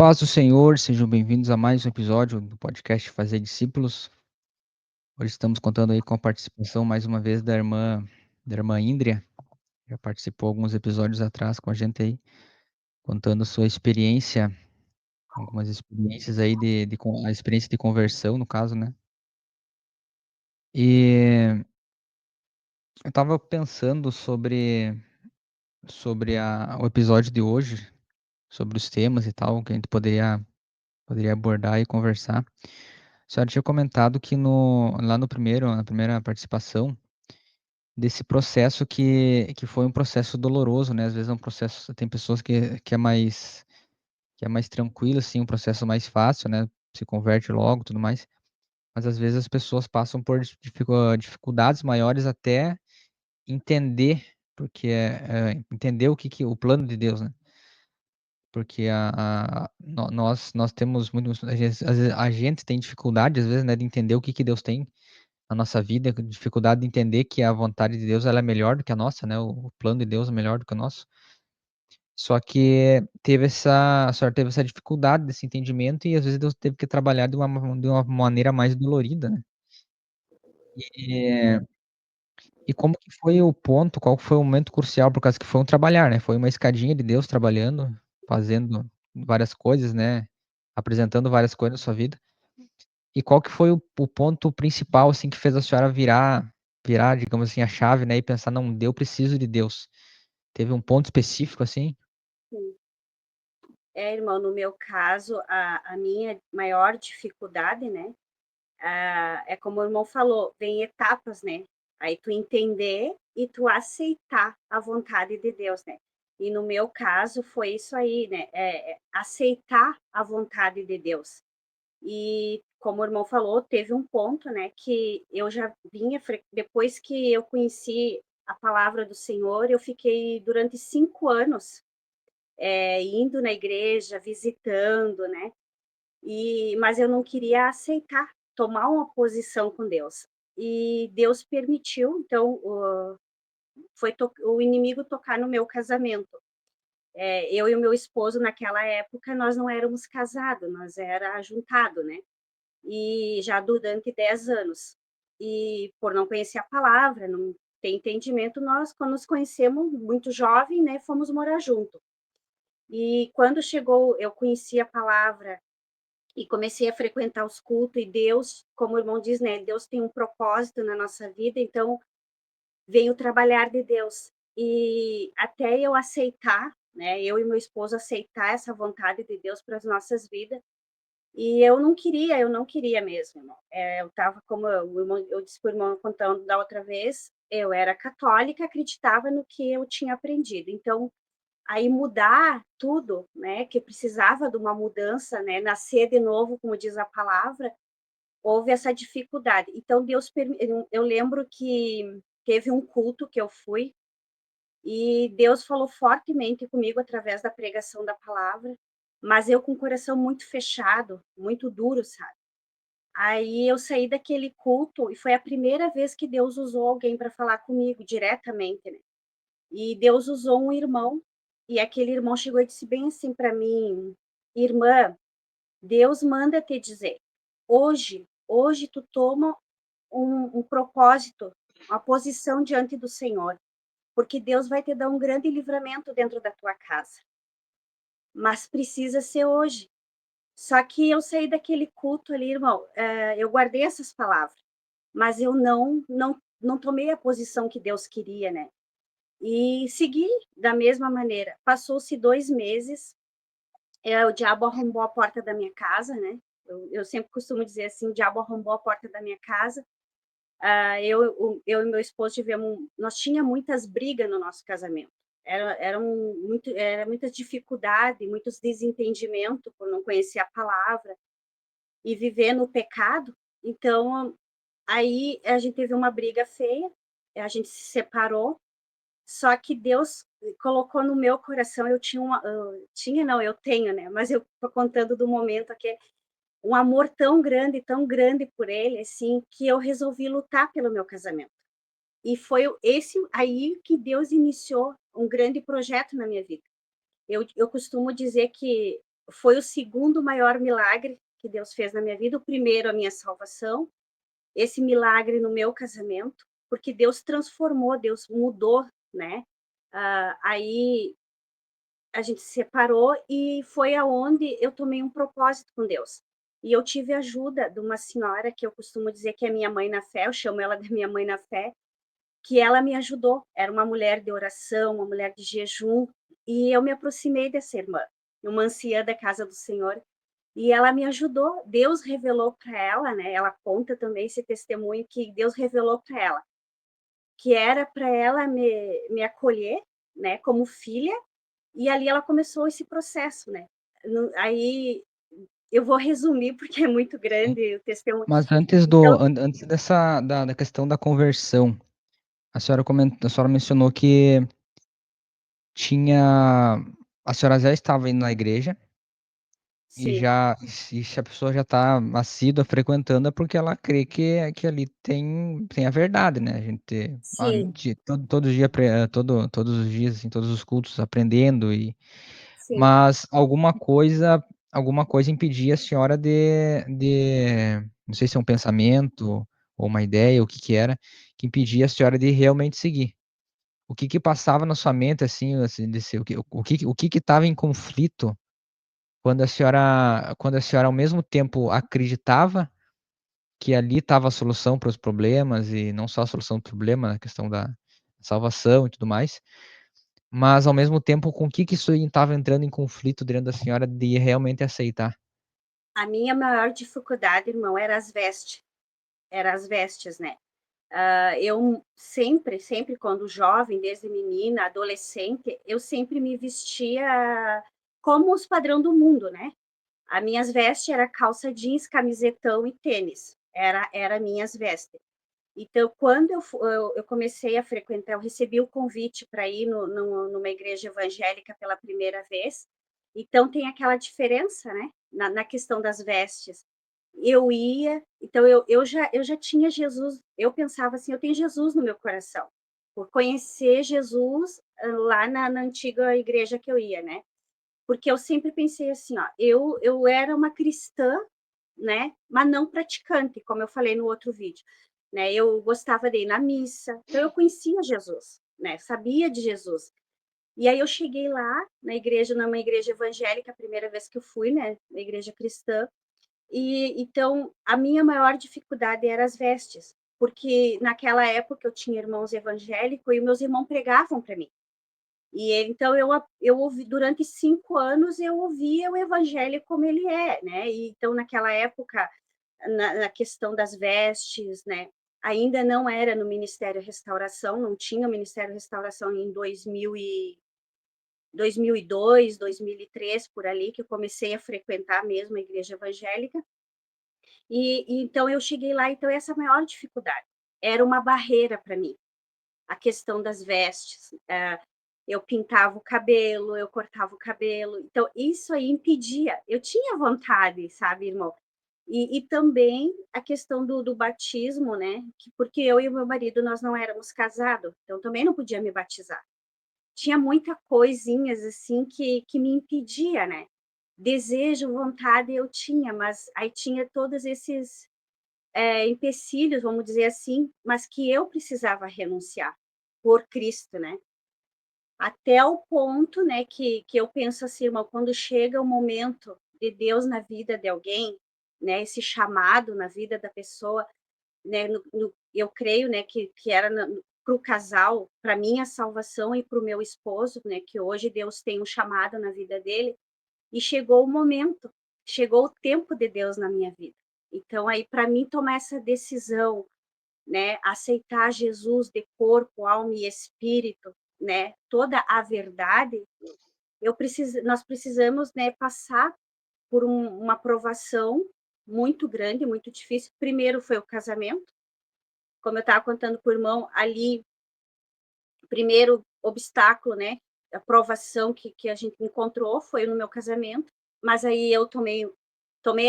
Paz do Senhor, sejam bem-vindos a mais um episódio do podcast Fazer Discípulos. Hoje estamos contando aí com a participação mais uma vez da irmã Índria, já participou alguns episódios atrás com a gente aí, contando sua experiência, algumas experiências aí a experiência de conversão, no caso, né? E eu estava pensando sobre o episódio de hoje, sobre os temas e tal, que a gente poderia abordar e conversar. A senhora tinha comentado que lá na primeira participação, desse processo que foi um processo doloroso, né? Às vezes é um processo, tem pessoas que é mais tranquilo, assim, um processo mais fácil, né? Se converte logo, tudo mais. Mas às vezes as pessoas passam por dificuldades maiores até entender, porque entender o plano de Deus, né? Porque nós temos muito, às vezes a gente tem dificuldade, às vezes, né, de entender o que Deus tem na nossa vida, dificuldade de entender que a vontade de Deus ela é melhor do que a nossa, né? O plano de Deus é melhor do que o nosso. Só que a senhora teve essa dificuldade desse entendimento e às vezes Deus teve que trabalhar de uma maneira mais dolorida, né? E, e como que foi o ponto, qual foi o momento crucial, por causa que foi um trabalhar, né? Foi uma escadinha de Deus trabalhando, fazendo várias coisas, né? Apresentando várias coisas na sua vida. E qual que foi o ponto principal, assim, que fez a senhora virar, digamos assim, a chave, né? E pensar, não, eu preciso de Deus. Teve um ponto específico, assim? Sim. Irmão, no meu caso, a minha maior dificuldade, né, é como o irmão falou, vem etapas, né? Aí tu entender e tu aceitar a vontade de Deus, né? E no meu caso foi isso aí, né? Aceitar a vontade de Deus. E como o irmão falou, teve um ponto, né, que eu já depois que eu conheci a palavra do Senhor, eu fiquei durante 5 anos indo na igreja, visitando, né? Mas eu não queria aceitar, tomar uma posição com Deus. E Deus permitiu, então, o inimigo tocar no meu casamento. Eu e o meu esposo, naquela época, nós não éramos casados, nós era juntado, né? E já durante 10 anos. E por não conhecer a palavra, não ter entendimento, nós, quando nos conhecemos muito jovem, né, fomos morar junto. E quando chegou, eu conheci a palavra e comecei a frequentar os cultos, e Deus, como o irmão diz, né, Deus tem um propósito na nossa vida, então veio o trabalhar de Deus. E até eu aceitar, né, eu e meu esposo aceitar essa vontade de Deus para as nossas vidas, e eu não queria mesmo, irmão. Eu estava, como eu disse para o irmão contando da outra vez, eu era católica, acreditava no que eu tinha aprendido. Então, aí mudar tudo, né, que precisava de uma mudança, né, nascer de novo, como diz a palavra, houve essa dificuldade. Então eu lembro que teve um culto que eu fui e Deus falou fortemente comigo através da pregação da palavra, mas eu com o coração muito fechado, muito duro, sabe? Aí eu saí daquele culto e foi a primeira vez que Deus usou alguém para falar comigo diretamente, né? E Deus usou um irmão, e aquele irmão chegou e disse bem assim para mim: "Irmã, Deus manda te dizer, hoje tu toma um propósito, uma posição diante do Senhor, porque Deus vai te dar um grande livramento dentro da tua casa, mas precisa ser hoje". Só que eu saí daquele culto ali, irmão, eu guardei essas palavras, mas eu não tomei a posição que Deus queria, né? E segui da mesma maneira. Passou-se 2 meses, o diabo arrombou a porta da minha casa, né. Eu sempre costumo dizer assim: "O diabo arrombou a porta da minha casa". Eu e meu esposo tivemos nós tinha muitas brigas no nosso casamento. Era muitas dificuldade, muitos desentendimento por não conhecer a palavra e viver no pecado. Então, aí a gente teve uma briga feia, a gente se separou. Só que Deus colocou no meu coração, tinha não, eu tenho, né, mas eu tô contando do momento aqui, um amor tão grande por ele, assim, que eu resolvi lutar pelo meu casamento. E foi esse aí que Deus iniciou um grande projeto na minha vida. Eu costumo dizer que foi o segundo maior milagre que Deus fez na minha vida. O primeiro, a minha salvação, esse milagre no meu casamento, porque Deus transformou, Deus mudou, né? Aí a gente se separou e foi aonde eu tomei um propósito com Deus. E eu tive ajuda de uma senhora que eu costumo dizer que é minha mãe na fé, eu chamo ela de minha mãe na fé, que ela me ajudou. Era uma mulher de oração, uma mulher de jejum, e eu me aproximei dessa irmã, uma anciã da casa do Senhor, e ela me ajudou. Deus revelou para ela, né? Ela conta também esse testemunho que Deus revelou para ela, que era para ela me acolher, né, como filha, e ali ela começou esse processo, né? Aí eu vou resumir porque é muito Sim. grande o testemunho. Mas antes Então, antes da questão da conversão, a senhora mencionou que tinha, a senhora já estava indo na igreja e sim, já, e se a pessoa já está assídua frequentando é porque ela crê que ali tem a verdade, né? A gente, sim, todo dia, todos os dias, assim, todos os cultos aprendendo sim. mas alguma coisa impedia a senhora não sei se é um pensamento ou uma ideia, o que que era, que impedia a senhora de realmente seguir. O que que passava na sua mente, assim, o que que estava em conflito quando a senhora ao mesmo tempo acreditava que ali estava a solução para os problemas e não só a solução do problema, a questão da salvação e tudo mais, mas ao mesmo tempo, com o que que isso estava entrando em conflito dentro da senhora de realmente aceitar? A minha maior dificuldade, irmão, era as vestes, né? Eu sempre quando jovem, desde menina, adolescente, eu sempre me vestia como os padrão do mundo, né? As minhas vestes era calça jeans, camisetão e tênis. Era minhas vestes. Então, quando eu comecei a frequentar, eu recebi o convite para ir numa igreja evangélica pela primeira vez. Então, tem aquela diferença, né? Na questão das vestes. Eu ia, então eu já tinha Jesus, eu pensava assim, eu tenho Jesus no meu coração, por conhecer Jesus lá na antiga igreja que eu ia, né? Porque eu sempre pensei assim, ó, eu era uma cristã, né? Mas não praticante, como eu falei no outro vídeo, né? Eu gostava de ir na missa, então eu conhecia Jesus, né? Sabia de Jesus. E aí eu cheguei lá na igreja, numa igreja evangélica, a primeira vez que eu fui, né? Na igreja cristã. E então a minha maior dificuldade era as vestes, porque naquela época eu tinha irmãos evangélicos e meus irmãos pregavam para mim. E então eu ouvi durante 5 anos eu ouvia o evangelho como ele é, né? E então naquela época na questão das vestes, né? Ainda não era no Ministério Restauração, não tinha o Ministério Restauração em 2002, 2003 por ali que eu comecei a frequentar mesmo a igreja evangélica. E então eu cheguei lá, então essa é a maior dificuldade. Era uma barreira para mim, a questão das vestes. Eu pintava o cabelo, eu cortava o cabelo. Então, isso aí impedia. Eu tinha vontade, sabe, irmão? E também a questão do batismo, né? Porque eu e o meu marido, nós não éramos casados, então também não podia me batizar. Tinha muita coisinhas assim que me impedia, né? Desejo, vontade eu tinha, mas aí tinha todos esses empecilhos, vamos dizer assim, mas que eu precisava renunciar por Cristo, né? Até o ponto, né, que eu penso assim, irmão, quando chega o momento de Deus na vida de alguém, né, esse chamado na vida da pessoa, né, eu creio, né, que era para o casal, para minha salvação e para o meu esposo, né, que hoje Deus tem um chamado na vida dele, e chegou o momento, chegou o tempo de Deus na minha vida. Então, aí, para mim tomar essa decisão, né, aceitar Jesus de corpo, alma e espírito, né, toda a verdade, nós precisamos, né, passar por uma provação muito grande, muito difícil. Primeiro foi o casamento, como eu estava contando para o irmão, ali, o primeiro obstáculo, né, a provação que a gente encontrou foi no meu casamento, mas aí eu tomei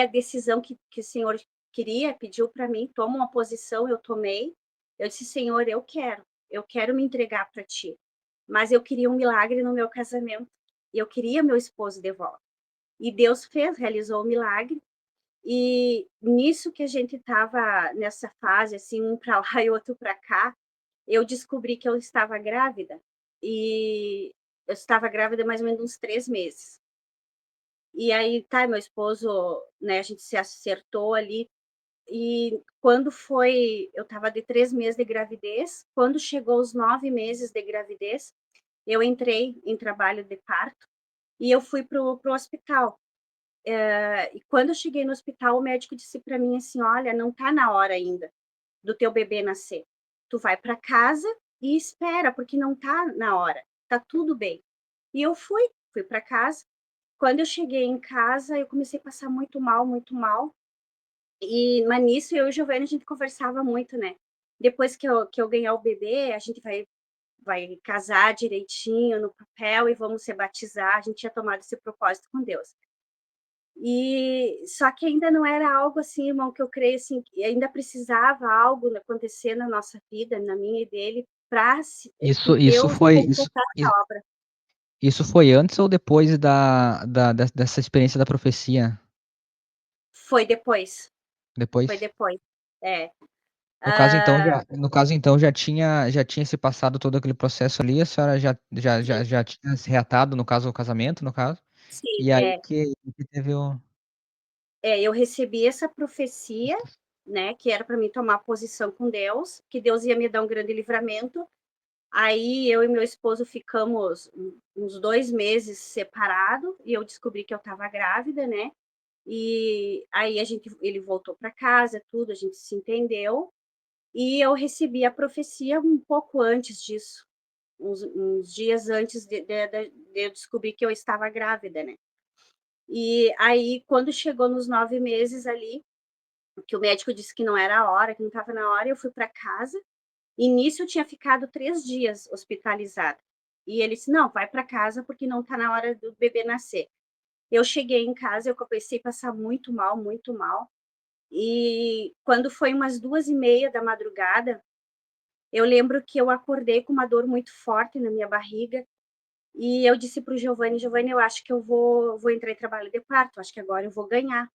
a decisão que o Senhor queria, pediu para mim, toma uma posição, eu tomei. Eu disse, Senhor, eu quero me entregar para ti. Mas eu queria um milagre no meu casamento. E eu queria meu esposo de volta. E Deus fez, realizou o milagre. E nisso que a gente estava nessa fase, assim, um para lá e outro para cá, eu descobri que eu estava grávida. E eu estava grávida mais ou menos uns 3 meses. E aí, tá, meu esposo, né, a gente se acertou ali. E quando foi, eu estava de 3 meses de gravidez, quando chegou os 9 meses de gravidez, eu entrei em trabalho de parto e eu fui pro hospital. E quando eu cheguei no hospital, o médico disse para mim assim: olha, não tá na hora ainda do teu bebê nascer. Tu vai para casa e espera, porque não tá na hora. Tá tudo bem. E eu fui para casa. Quando eu cheguei em casa, eu comecei a passar muito mal, muito mal. Mas nisso eu e o Giovanni a gente conversava muito, né? Depois que eu ganhar o bebê, a gente vai casar direitinho no papel e vamos se batizar. A gente tinha tomado esse propósito com Deus. E só que ainda não era algo assim, irmão, que eu creio assim, que ainda precisava algo acontecer na nossa vida, na minha e dele, para Isso, que isso Deus foi, completasse a obra. isso foi antes ou depois dessa experiência da profecia? Foi depois, foi Depois? depois. É. Já, Ah, no caso então já tinha se passado todo aquele processo ali, a senhora sim, já tinha se reatado, no caso, o casamento, no caso, sim, e aí que teve o... eu recebi essa profecia, né, que era para mim tomar posição com Deus, que Deus ia me dar um grande livramento. Aí eu e meu esposo ficamos uns 2 meses separados e eu descobri que eu estava grávida, né? E aí ele voltou para casa, tudo, a gente se entendeu. E eu recebi a profecia um pouco antes disso, uns dias antes de eu descobrir que eu estava grávida, né? E aí, quando chegou nos 9 meses ali, que o médico disse que não era a hora, que não estava na hora, eu fui para casa. E nisso eu tinha ficado 3 dias hospitalizada. E ele disse: não, vai para casa porque não está na hora do bebê nascer. Eu cheguei em casa, eu comecei a passar muito mal, muito mal. E quando foi umas 2h30 da madrugada, eu lembro que eu acordei com uma dor muito forte na minha barriga. E eu disse para o Giovanni: Giovanni, eu acho que eu vou entrar em trabalho de parto, acho que agora eu vou ganhar.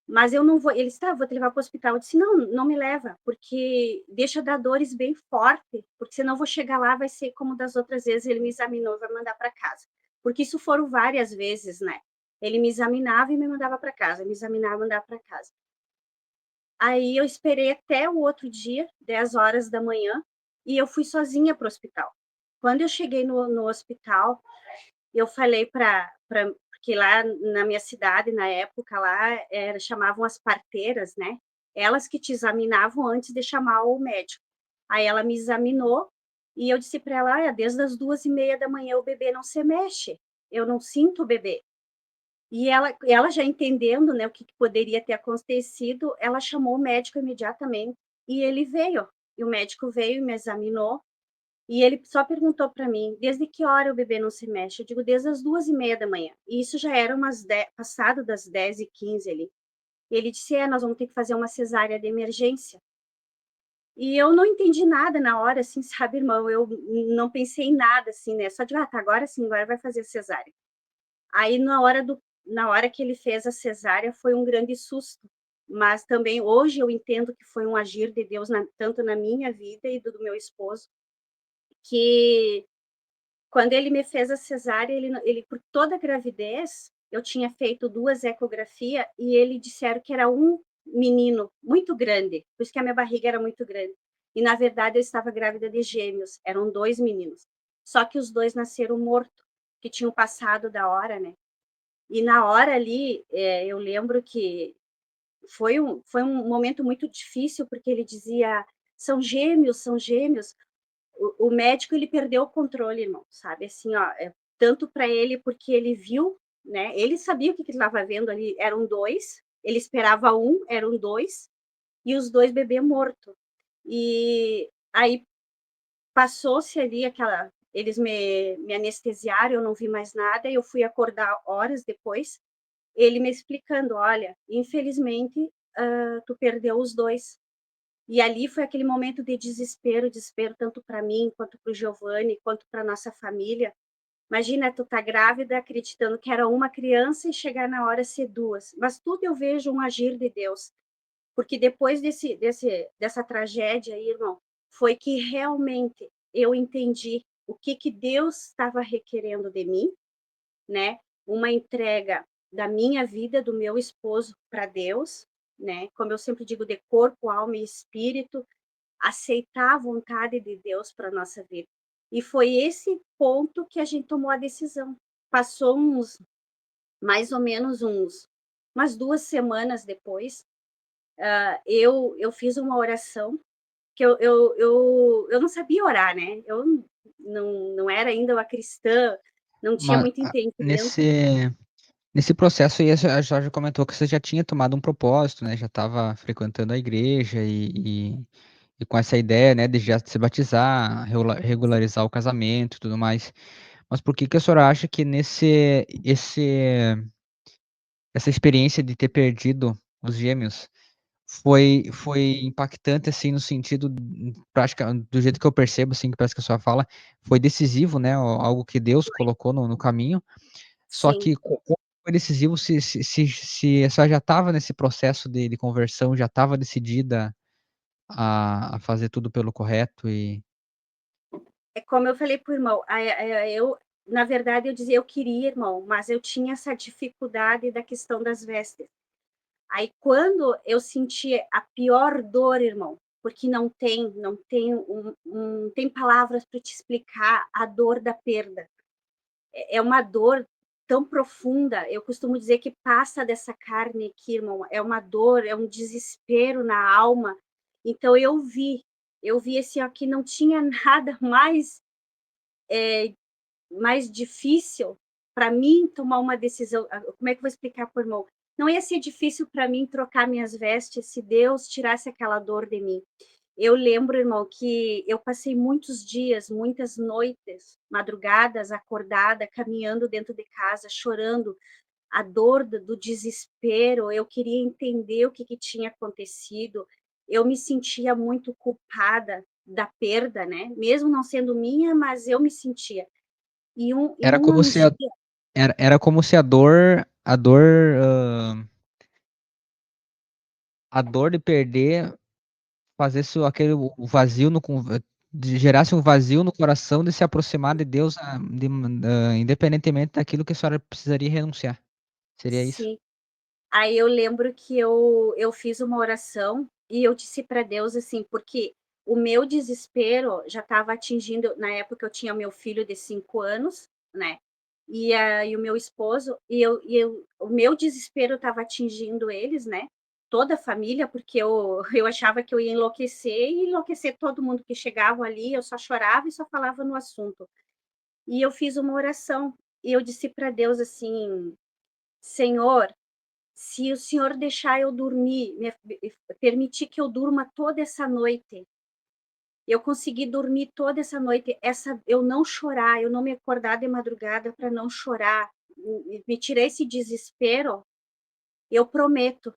Mas eu não vou. Ele disse: tá, vou te levar para o hospital. Eu disse: não, não me leva, porque deixa dar dores bem forte, porque senão eu vou chegar lá, vai ser como das outras vezes, ele me examinou e vai mandar para casa. Porque isso foram várias vezes, né? Ele me examinava e me mandava para casa, me examinava e mandava para casa. Aí eu esperei até o outro dia, 10 horas da manhã, e eu fui sozinha para o hospital. Quando eu cheguei no hospital, eu falei porque lá na minha cidade, na época, lá chamavam as parteiras, né? Elas que te examinavam antes de chamar o médico. Aí ela me examinou e eu disse para ela: desde as 2h30 da manhã o bebê não se mexe, eu não sinto o bebê. E ela já entendendo, né, o que poderia ter acontecido, ela chamou o médico imediatamente e ele veio. E o médico veio e me examinou e ele só perguntou para mim: desde que hora o bebê não se mexe? Eu digo: desde as 2h30 da manhã. E isso já era passado das 10h15 ali. E ele disse: nós vamos ter que fazer uma cesárea de emergência. E eu não entendi nada na hora, assim, sabe, irmão? Eu não pensei em nada, assim, né? Só de, tá, agora sim, agora vai fazer cesárea. Aí, na hora que ele fez a cesárea, foi um grande susto. Mas também, hoje, eu entendo que foi um agir de Deus, tanto na minha vida e do meu esposo, que quando ele me fez a cesárea, ele por toda a gravidez, eu tinha feito 2 ecografias e ele disseram que era um menino muito grande, por isso que a minha barriga era muito grande. E na verdade eu estava grávida de gêmeos, eram 2 meninos. Só que os 2 nasceram mortos, que tinham passado da hora, né? E na hora ali, eu lembro que foi um momento muito difícil, porque ele dizia: são gêmeos, são gêmeos. O médico ele perdeu o controle, irmão, sabe? Assim, ó, tanto para ele porque ele viu, né? Ele sabia o que ele estava vendo ali, eram 2, ele esperava um, eram 2, e os 2 bebê morto. E aí passou-se ali aquela, eles me anestesiaram, eu não vi mais nada, eu fui acordar horas depois, ele me explicando: olha, infelizmente, tu perdeu os 2. E ali foi aquele momento de desespero, desespero tanto para mim, quanto para o Giovanni, quanto para nossa família, Imagina, tu tá grávida acreditando que era uma criança e chegar na hora ser duas. Mas tudo eu vejo um agir de Deus. Porque depois dessa tragédia aí, irmão, foi que realmente eu entendi o que Deus estava requerendo de mim, né? Uma entrega da minha vida, do meu esposo para Deus, né? Como eu sempre digo, de corpo, alma e espírito, aceitar a vontade de Deus para nossa vida. E foi esse ponto que a gente tomou a decisão. Passou mais ou menos umas 2 semanas depois, eu fiz uma oração que eu não sabia orar, né? Eu não era ainda uma cristã, não tinha Mas muito entendimento. nesse processo aí, a Jorge comentou que você já tinha tomado um propósito, né? Já estava frequentando a igreja e com essa ideia, né, de já se batizar, regularizar o casamento e tudo mais. Mas por que que a senhora acha que essa experiência de ter perdido os gêmeos foi impactante, assim, no sentido, prática, do jeito que eu percebo, assim, que parece que a senhora fala, foi decisivo, né? Algo que Deus colocou no caminho. Só Sim. que como foi decisivo se a senhora já estava nesse processo de conversão, já estava decidida a fazer tudo pelo correto e É como eu falei para o irmão, na verdade, eu dizia, eu queria, irmão, mas eu tinha essa dificuldade da questão das vestes. Aí, quando eu senti a pior dor, irmão, porque não tem palavras para te explicar a dor da perda. É uma dor tão profunda, eu costumo dizer que passa dessa carne aqui, irmão, é uma dor, é um desespero na alma. Então eu vi assim, ó, que não tinha nada mais difícil para mim tomar uma decisão. Como é que eu vou explicar para o irmão? Não ia ser difícil para mim trocar minhas vestes se Deus tirasse aquela dor de mim. Eu lembro, irmão, que eu passei muitos dias, muitas noites, madrugadas, acordada, caminhando dentro de casa, chorando, a dor do desespero. Eu queria entender o que tinha acontecido. Eu me sentia muito culpada da perda, né? Mesmo não sendo minha, mas eu me sentia. E era um como se a, dia, era como se a dor de perder fazesse o vazio gerasse um vazio no coração de se aproximar de Deus, independentemente daquilo que a senhora precisaria renunciar. Seria isso? sim. Aí eu lembro que eu fiz uma oração e eu disse para Deus assim, porque o meu desespero já estava atingindo, na época eu tinha meu filho de 5 anos, né? E o meu esposo, o meu desespero estava atingindo eles, né? Toda a família, porque eu achava que eu ia enlouquecer e enlouquecer todo mundo que chegava ali, eu só chorava e só falava no assunto. E eu fiz uma oração e eu disse para Deus assim: Senhor, se o Senhor deixar eu dormir, permitir que eu durma toda essa noite, eu consegui dormir toda essa noite, eu não chorar, eu não me acordar de madrugada para não chorar, me tirar esse desespero, eu prometo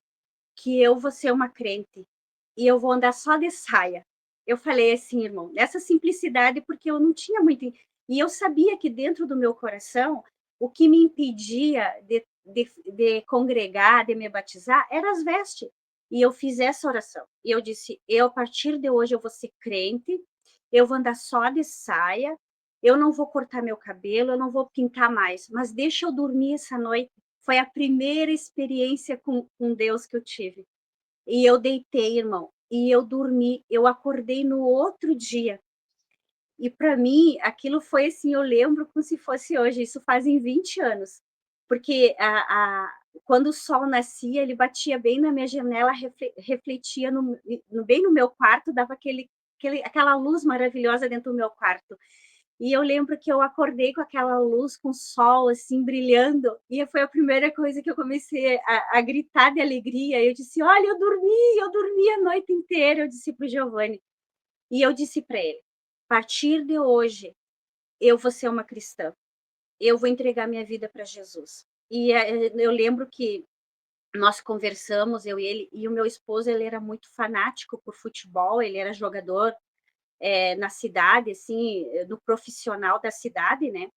que eu vou ser uma crente e eu vou andar só de saia. Eu falei assim, irmão, nessa simplicidade, porque eu não tinha muito. E eu sabia que dentro do meu coração, o que me impedia de congregar, de me batizar, eram as vestes. E eu fiz essa oração. E eu disse: eu, a partir de hoje, eu vou ser crente, eu vou andar só de saia, eu não vou cortar meu cabelo, eu não vou pintar mais, mas deixa eu dormir essa noite. Foi a primeira experiência com Deus que eu tive. E eu deitei, irmão, e eu dormi, eu acordei no outro dia. E para mim, aquilo foi assim, eu lembro como se fosse hoje, isso fazem 20 anos. Porque quando o sol nascia, ele batia bem na minha janela, refletia bem no meu quarto, dava aquela luz maravilhosa dentro do meu quarto. E eu lembro que eu acordei com aquela luz, com o sol assim brilhando, e foi a primeira coisa que eu comecei a gritar de alegria. Eu disse: Olha, eu dormi a noite inteira. Eu disse para o Giovanni, e eu disse para ele: a partir de hoje, eu vou ser uma cristã, eu vou entregar minha vida para Jesus. E eu lembro que nós conversamos, eu e ele, e o meu esposo, ele era muito fanático por futebol, ele era jogador na cidade, assim, no profissional da cidade, né?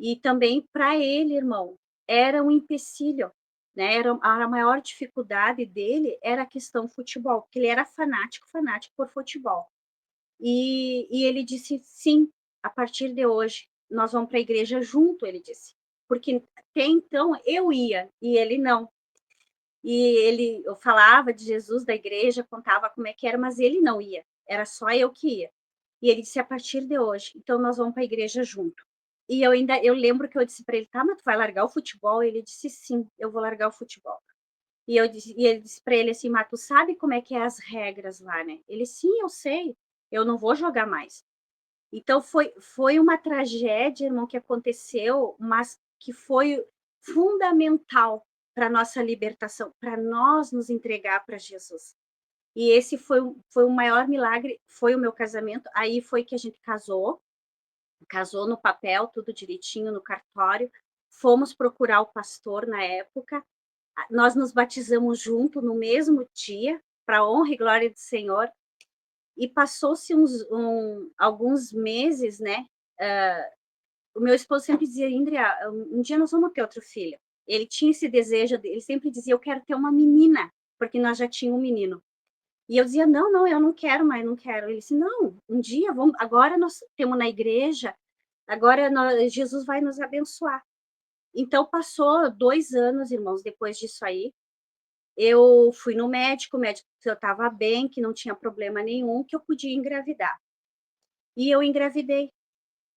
E também para ele, irmão, era um empecilho, né, era a maior dificuldade dele era a questão futebol, porque ele era fanático, fanático por futebol. E ele disse: "Sim, a partir de hoje, nós vamos para a igreja junto", ele disse. Porque até então eu ia, e ele não. E eu falava de Jesus, da igreja, contava como é que era, mas ele não ia, era só eu que ia. E ele disse: "A partir de hoje, então nós vamos para a igreja junto". E eu lembro que eu disse para ele: "Tá, mas tu vai largar o futebol?" Ele disse: "Sim, eu vou largar o futebol". E ele disse para ele assim: "Mas tu sabe como é que é as regras lá, né?" Ele: "Sim, eu sei, eu não vou jogar mais". Então foi uma tragédia, irmão, que aconteceu, mas que foi fundamental para nossa libertação, para nós nos entregar para Jesus. E esse foi o maior milagre, foi o meu casamento, aí foi que a gente casou no papel, tudo direitinho no cartório, fomos procurar o pastor na época, nós nos batizamos junto no mesmo dia, para honra e glória do Senhor, e passou-se alguns meses, né, o meu esposo sempre dizia: "Indria, um dia nós vamos ter outro filho". Ele tinha esse desejo, ele sempre dizia: "Eu quero ter uma menina", porque nós já tinha um menino. E eu dizia: "Não, não, eu não quero mais, não quero". Ele disse: "Não, um dia vamos, agora nós temos na igreja, agora Jesus vai nos abençoar". Então passou 2 anos, irmãos, depois disso aí, eu fui no médico, o médico disse que eu estava bem, que não tinha problema nenhum, que eu podia engravidar. E eu engravidei.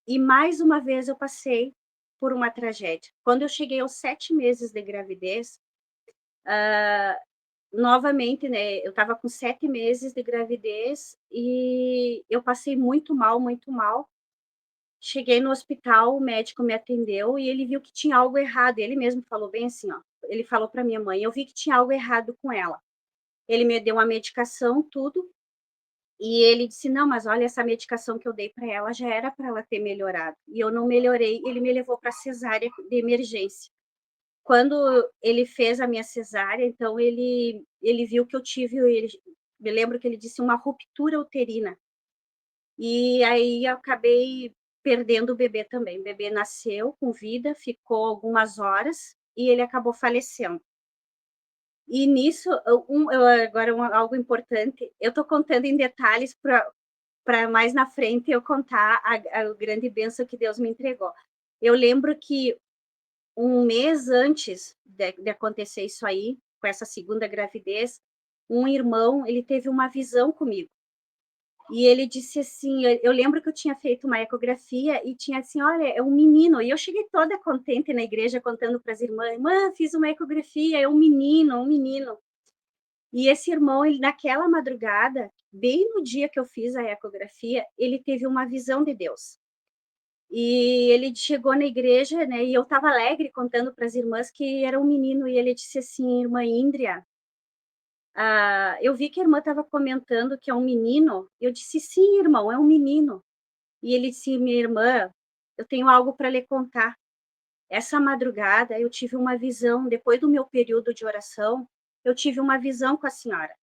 E mais uma vez eu passei por uma tragédia. Quando eu cheguei aos 7 meses de gravidez, novamente, né, eu estava com 7 meses de gravidez e eu passei muito mal, muito mal. Cheguei no hospital, o médico me atendeu e ele viu que tinha algo errado. Ele mesmo falou bem assim, ó, ele falou para minha mãe: "Eu vi que tinha algo errado com ela". Ele me deu uma medicação, tudo, e ele disse: "Não, mas olha, essa medicação que eu dei para ela já era para ela ter melhorado". E eu não melhorei, ele me levou para cesárea de emergência. Quando ele fez a minha cesárea, então ele viu que eu tive, ele me lembro que ele disse uma ruptura uterina. E aí eu acabei perdendo o bebê também. O bebê nasceu com vida, ficou algumas horas e ele acabou falecendo. E nisso, agora algo importante, eu estou contando em detalhes para mais na frente eu contar a grande bênção que Deus me entregou. Eu lembro que um mês antes de acontecer isso aí, com essa segunda gravidez, um irmão, ele teve uma visão comigo. E ele disse assim, eu lembro que eu tinha feito uma ecografia e tinha assim: "Olha, é um menino". E eu cheguei toda contente na igreja contando para as irmãs: "Irmã, fiz uma ecografia, é um menino, um menino". E esse irmão, ele naquela madrugada, bem no dia que eu fiz a ecografia, ele teve uma visão de Deus. E ele chegou na igreja, né, e eu estava alegre contando para as irmãs que era um menino, e ele disse assim: "Irmã Índria, eu vi que a irmã estava comentando que é um menino". Eu disse: "Sim, irmão, é um menino". E ele disse: "Minha irmã, eu tenho algo para lhe contar. Essa madrugada eu tive uma visão, depois do meu período de oração, eu tive uma visão com a senhora.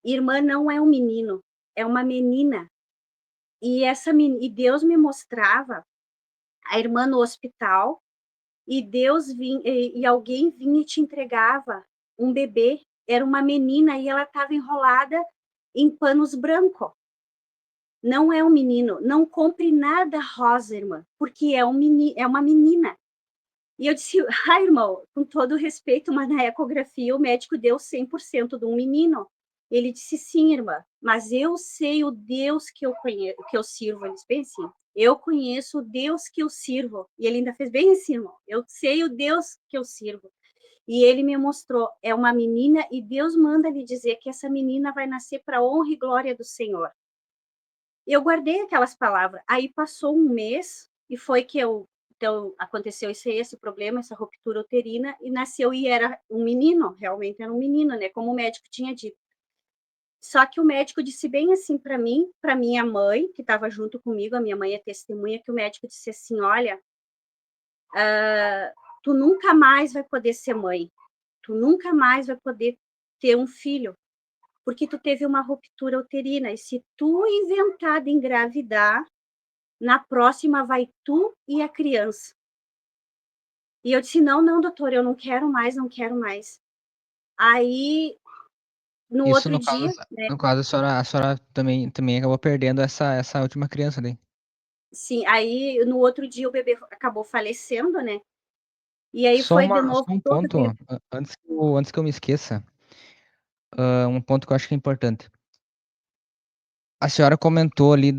Irmã não é um menino, é uma menina". E Deus me mostrava a irmã no hospital, e Deus vinha, e alguém vinha e te entregava um bebê, era uma menina e ela estava enrolada em panos branco. Não é um menino, não compre nada rosa, irmã, porque é uma menina. E eu disse: "Ai, irmão, com todo o respeito, mas na ecografia o médico deu 100% de um menino". Ele disse: "Sim, irmã, mas eu sei o Deus que eu conheço, que eu sirvo". Ele disse bem assim: "Eu conheço o Deus que eu sirvo". E ele ainda fez bem assim, irmão: "Eu sei o Deus que eu sirvo". E ele me mostrou, é uma menina e Deus manda lhe dizer que essa menina vai nascer para honra e glória do Senhor. Eu guardei aquelas palavras. Aí passou um mês e foi que então aconteceu esse problema, essa ruptura uterina e nasceu, e era um menino, realmente era um menino, né, como o médico tinha dito. Só que o médico disse bem assim para mim, para minha mãe, que estava junto comigo, a minha mãe é testemunha, que o médico disse assim: "Olha, tu nunca mais vai poder ser mãe, tu nunca mais vai poder ter um filho, porque tu teve uma ruptura uterina, e se tu inventar de engravidar, na próxima vai tu e a criança". E eu disse: "Não, não, doutor, eu não quero mais, não quero mais". Aí, no Isso outro no caso, dia, né, a senhora também acabou perdendo essa última criança daí. sim, aí no outro dia o bebê acabou falecendo, né, e aí foi de Só novo um todo ponto, antes que eu me esqueça, um ponto que eu acho que é importante. A senhora comentou ali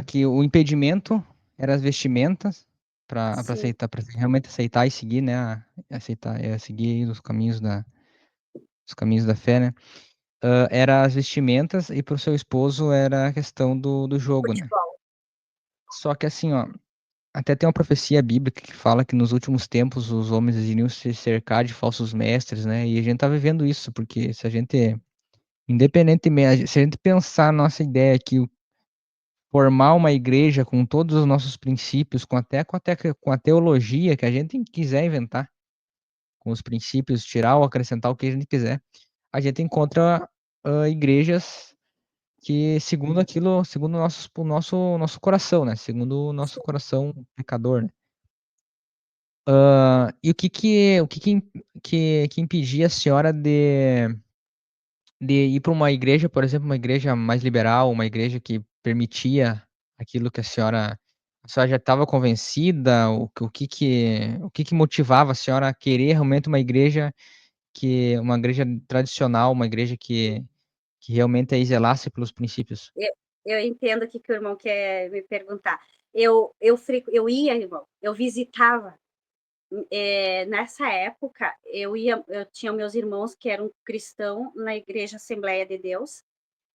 que o impedimento era as vestimentas para sim, aceitar, para realmente aceitar e seguir, né, aceitar, seguir os caminhos da fé, né? Era as vestimentas e para o seu esposo era a questão do jogo, né? futebol. Só que assim, ó, até tem uma profecia bíblica que fala que nos últimos tempos os homens iriam se cercar de falsos mestres, né? E a gente tá vivendo isso, porque se a gente, independentemente, se a gente pensar na nossa ideia que formar uma igreja com todos os nossos princípios, com a teologia que a gente quiser inventar, com os princípios, tirar ou acrescentar o que a gente quiser, a gente encontra igrejas que segundo aquilo, segundo o nosso coração, né? Segundo o nosso coração pecador, né? E o que impedia a senhora de ir para uma igreja, por exemplo, uma igreja mais liberal, uma igreja que permitia aquilo que a senhora já estava convencida? O que que motivava a senhora a querer realmente uma igreja tradicional, uma igreja que realmente aí zelasse pelos princípios? Eu entendo o que o irmão quer me perguntar. Eu ia, irmão, eu visitava, nessa época eu tinha meus irmãos que eram cristão na igreja Assembleia de Deus,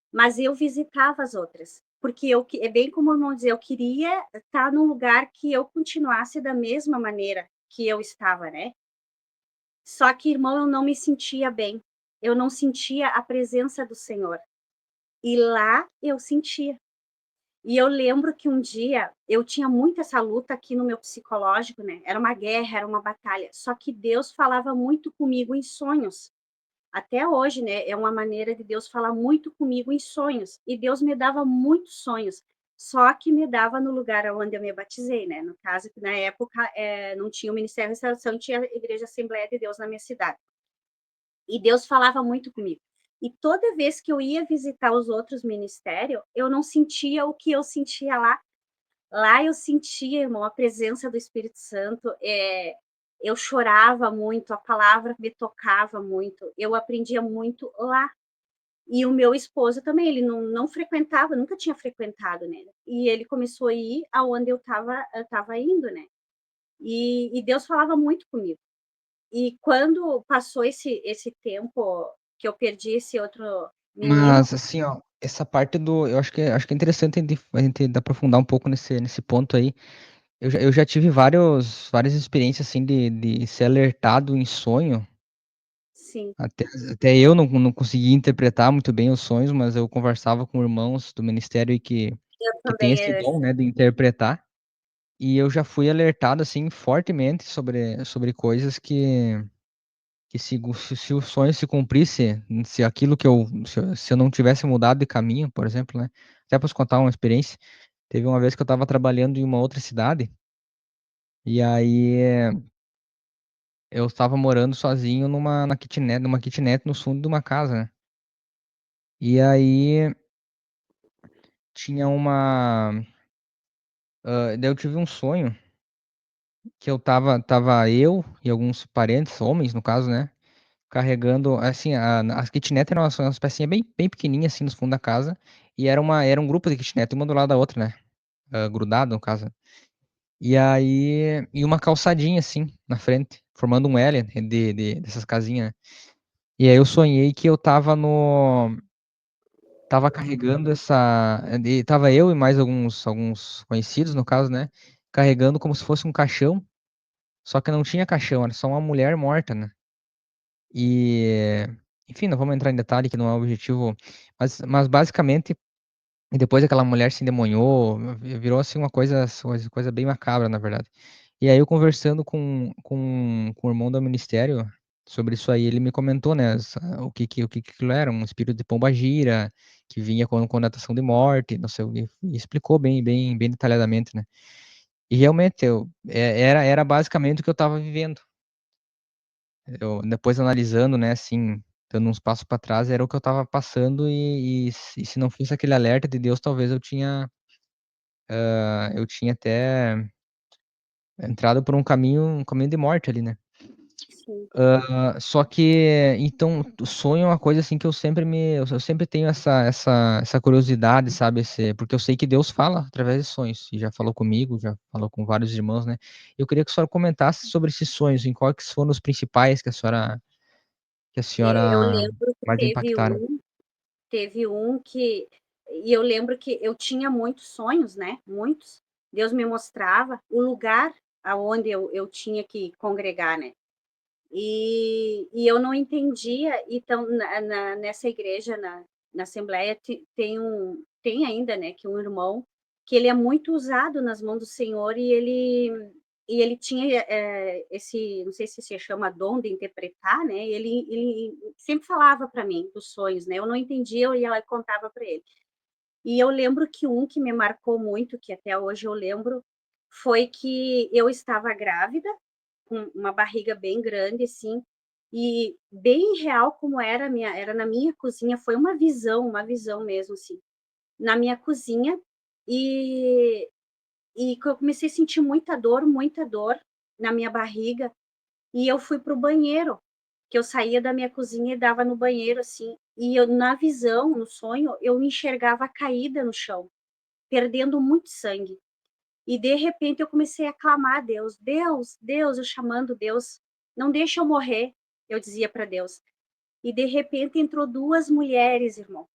mas eu visitava as outras, porque é bem como o irmão dizer, eu queria estar num lugar que eu continuasse da mesma maneira que eu estava, né. Só que, irmão, eu não me sentia bem, eu não sentia a presença do Senhor, e lá eu sentia. E eu lembro que um dia eu tinha muito essa luta aqui no meu psicológico, né, era uma guerra, era uma batalha, só que Deus falava muito comigo em sonhos. Até hoje, né, é uma maneira de Deus falar muito comigo em sonhos, e Deus me dava muitos sonhos, só que me dava no lugar onde eu me batizei, né, no caso que na época, não tinha o Ministério da Restauração, tinha a Igreja Assembleia de Deus na minha cidade. E Deus falava muito comigo. E toda vez que eu ia visitar os outros ministérios, eu não sentia o que eu sentia lá. Lá eu sentia, irmão, a presença do Espírito Santo, eu chorava muito, a palavra me tocava muito, eu aprendia muito lá. E o meu esposo também, ele não frequentava, nunca tinha frequentado, né, e ele começou a ir aonde eu estava indo, né. E Deus falava muito comigo. E quando passou esse tempo que eu perdi esse outro menino, Mas assim, ó, essa parte eu acho que é interessante a gente aprofundar um pouco nesse ponto aí. Eu já tive várias experiências assim de ser alertado em sonho. sim, Até eu não conseguia interpretar muito bem os sonhos, mas eu conversava com irmãos do ministério e eu que tem também, esse dom, né, de interpretar. E eu já fui alertado assim fortemente sobre coisas que se o sonho se cumprisse, se aquilo se eu não tivesse mudado de caminho, por exemplo, né? Até para contar uma experiência, teve uma vez que eu estava trabalhando em uma outra cidade e aí eu estava morando sozinho numa kitnet no fundo de uma casa, né? E aí tinha daí eu tive um sonho que eu tava eu e alguns parentes, homens no caso, né? Carregando, assim, as kitnet eram umas pecinhas bem, bem pequenininhas, assim, no fundo da casa, e era um grupo de kitnet, uma do lado da outra, né? Grudado, no caso. E uma calçadinha, assim, na frente, formando um L dessas casinhas, né? E aí eu sonhei que eu tava carregando tava eu e mais alguns conhecidos, no caso, né? Carregando como se fosse um caixão, só que não tinha caixão, era só uma mulher morta, né? E, enfim, não vamos entrar em detalhe que não é o objetivo, mas basicamente, e depois aquela mulher se endemoniou, virou assim uma coisa bem macabra, na verdade. E aí eu conversando com o irmão do ministério sobre isso aí, ele me comentou, né, o que aquilo era, um espírito de pombagira, que vinha com conotação de morte, não sei, e explicou bem, bem, bem detalhadamente, né. E realmente era basicamente o que eu estava vivendo. Eu depois analisando, né, assim, dando uns passos para trás, era o que eu estava passando e se não fosse aquele alerta de Deus, talvez eu tinha até entrado por um caminho de morte ali, né? Sim. Só que, então, o sonho é uma coisa assim que eu sempre tenho essa curiosidade, sabe? Porque eu sei que Deus fala através de sonhos, e já falou comigo, já falou com vários irmãos, né? Eu queria que a senhora comentasse sobre esses sonhos, em quais foram os principais que a senhora Eu lembro que mais impactaram. teve um que e eu lembro que eu tinha muitos sonhos, né, muitos. Deus me mostrava o lugar aonde eu tinha que congregar, né. E eu não entendia, então nessa igreja, na assembleia, tem ainda, né, que um irmão, que ele é muito usado nas mãos do Senhor e ele tinha, esse, não sei se chama dom de interpretar, né, ele sempre falava para mim dos sonhos, né, eu não entendia, eu ia lá e contava para ele. E eu lembro que um que me marcou muito, que até hoje eu lembro, foi que eu estava grávida, com uma barriga bem grande, assim, e bem real como era na minha cozinha, foi uma visão mesmo, assim, na minha cozinha, e que eu comecei a sentir muita dor na minha barriga, e eu fui para o banheiro, que eu saía da minha cozinha e dava no banheiro, assim, e eu na visão, no sonho, eu me enxergava caída no chão, perdendo muito sangue. E de repente eu comecei a clamar a Deus, Deus, Deus, eu chamando Deus, não deixa eu morrer, eu dizia para Deus. E de repente entrou duas mulheres, irmão,